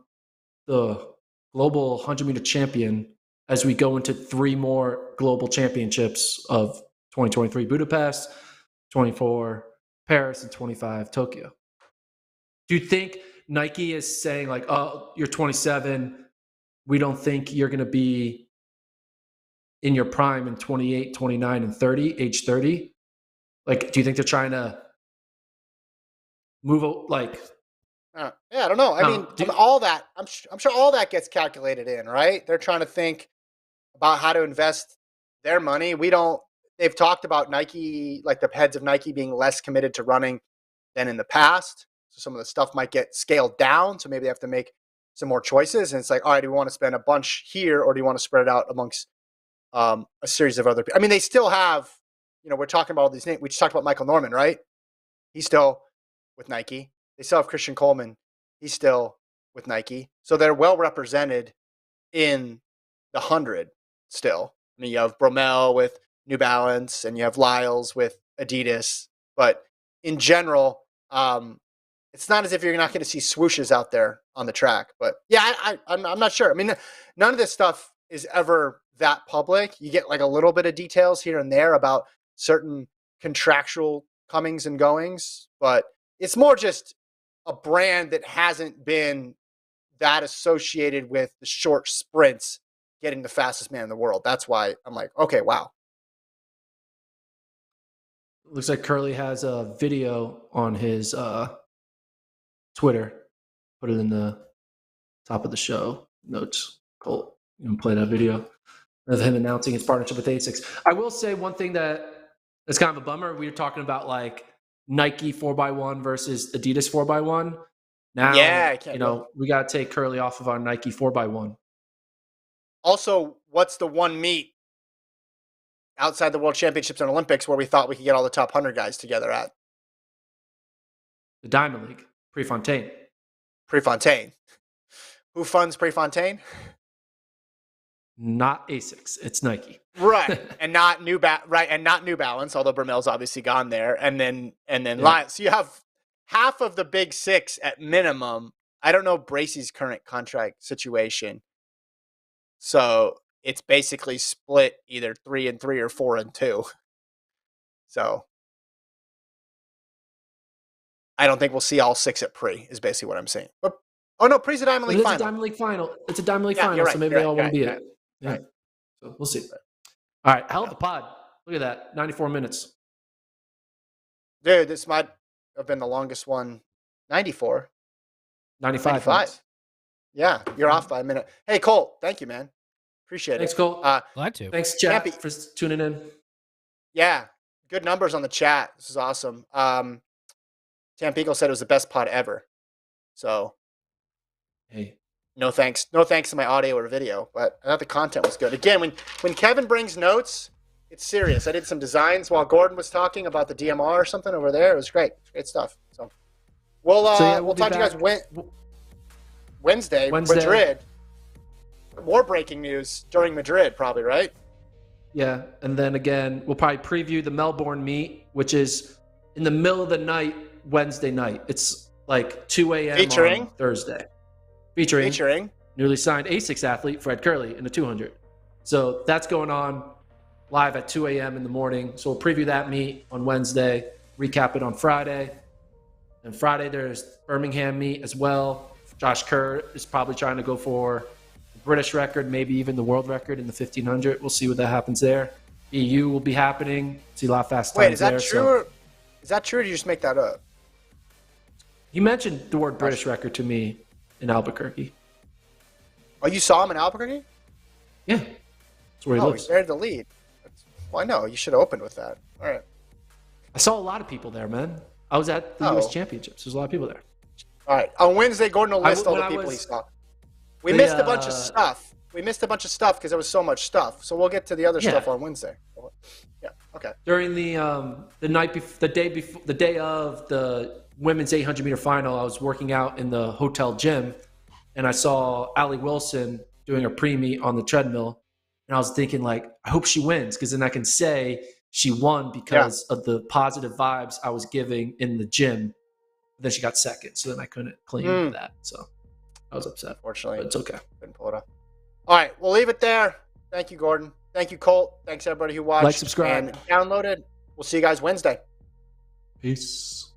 the global 100-meter champion as we go into 3 more global championships of 2023 Budapest, 24 Paris, and 25 Tokyo. Do you think Nike is saying like, oh, you're 27, we don't think you're going to be in your prime in 28, 29, and 30, age 30? Like, do you think they're trying to move like?
Yeah, I don't know. I mean, all that, I'm sure all that gets calculated in, right? They're trying to think about how to invest their money. They've talked about Nike, like the heads of Nike being less committed to running than in the past. So some of the stuff might get scaled down. So maybe they have to make some more choices. And it's like, all right, do we want to spend a bunch here or do you want to spread it out amongst a series of other people? I mean, they still have, we're talking about all these names. We just talked about Michael Norman, right? He's still with Nike. They still have Christian Coleman. He's still with Nike. So they're well represented in the 100 still. I mean, you have Bromell with New Balance and you have Lyles with Adidas. But in general, it's not as if you're not going to see swooshes out there on the track. But yeah, I'm not sure. I mean, none of this stuff is ever that public. You get like a little bit of details here and there about certain contractual comings and goings, but it's more just a brand that hasn't been that associated with the short sprints getting the fastest man in the world. That's why I'm like, okay, wow.
Looks like Kerley has a video on his Twitter. Put it in the top of the show notes. Colt, play that video of him announcing his partnership with Asics. I will say one thing that's kind of a bummer. We were talking about like Nike 4x1 versus Adidas 4x1. Now, we got to take Kerley off of our Nike 4x1.
Also, what's the one meet outside the World Championships and Olympics where we thought we could get all the top 100 guys together at?
The Diamond League, Prefontaine.
Prefontaine. Who funds Prefontaine?
Not Asics. It's Nike.
Right. And not New Balance, although Bromell's obviously gone there. And then Lyles. So you have half of the big 6 at minimum. I don't know Bracey's current contract situation. So it's basically split either 3-3 or 4-2. So I don't think we'll see all 6 at Pre, is basically what I'm saying. But, Pre's a Diamond League final.
It's a Diamond League final. It's a Diamond League final, so maybe they all want to be it. Yeah. Right. So we'll see. All right, hell of a pod. Look at that, 94 minutes.
Dude, this might have been the longest one. 94.
95 minutes.
Yeah, you're off by a minute. Hey, Colt, thank you, man. Appreciate
Thanks,
it.
Colt.
Glad to.
Thanks, chat, for tuning in.
Yeah, good numbers on the chat. This is awesome. Tampico said it was the best pod ever. So,
hey,
no thanks to my audio or video, but I thought the content was good. Again, when Kevin brings notes, it's serious. I did some designs while Gordon was talking about the DMR or something over there. It was great. Great stuff. So we'll talk to you guys Wednesday, Madrid. More breaking news during Madrid, probably, right?
Yeah, and then again, we'll probably preview the Melbourne meet, which is in the middle of the night, Wednesday night. It's like 2 a.m. on Thursday. Featuring newly signed Asics athlete Fred Kerley in the 200. So that's going on. live at 2 a.m. in the morning. So we'll preview that meet on Wednesday, recap it on Friday. And Friday there's Birmingham meet as well. Josh Kerr is probably trying to go for the British record, maybe even the world record in the 1500. We'll see what that happens there. EU will be happening. See a lot of fast times.
Wait, is that
there,
true?
So.
Is that true or did you just make that up?
He mentioned the word British record to me in Albuquerque.
Oh, you saw him in Albuquerque?
Yeah. That's where he lives.
He's there to lead. Well, I know. You should have opened with that. All right.
I saw a lot of people there, man. I was at the U.S. Championships. There's a lot of people there.
All right. On Wednesday, Gordon will list all the people he saw. We missed a bunch of stuff. We missed a bunch of stuff because there was so much stuff. So we'll get to the other stuff on Wednesday. Yeah. Okay.
During the day of the women's 800 meter final, I was working out in the hotel gym, and I saw Allie Wilson doing a pre-meet on the treadmill, and I was thinking, like, I hope she wins because then I can say she won because of the positive vibes I was giving in the gym. But then she got second, so then I couldn't claim that. So I was upset.
Fortunately,
but it's okay.
Couldn't pull it off. All right, we'll leave it there. Thank you, Gordon. Thank you, Colt. Thanks everybody who watched.
Like, subscribe,
and downloaded. We'll see you guys Wednesday.
Peace.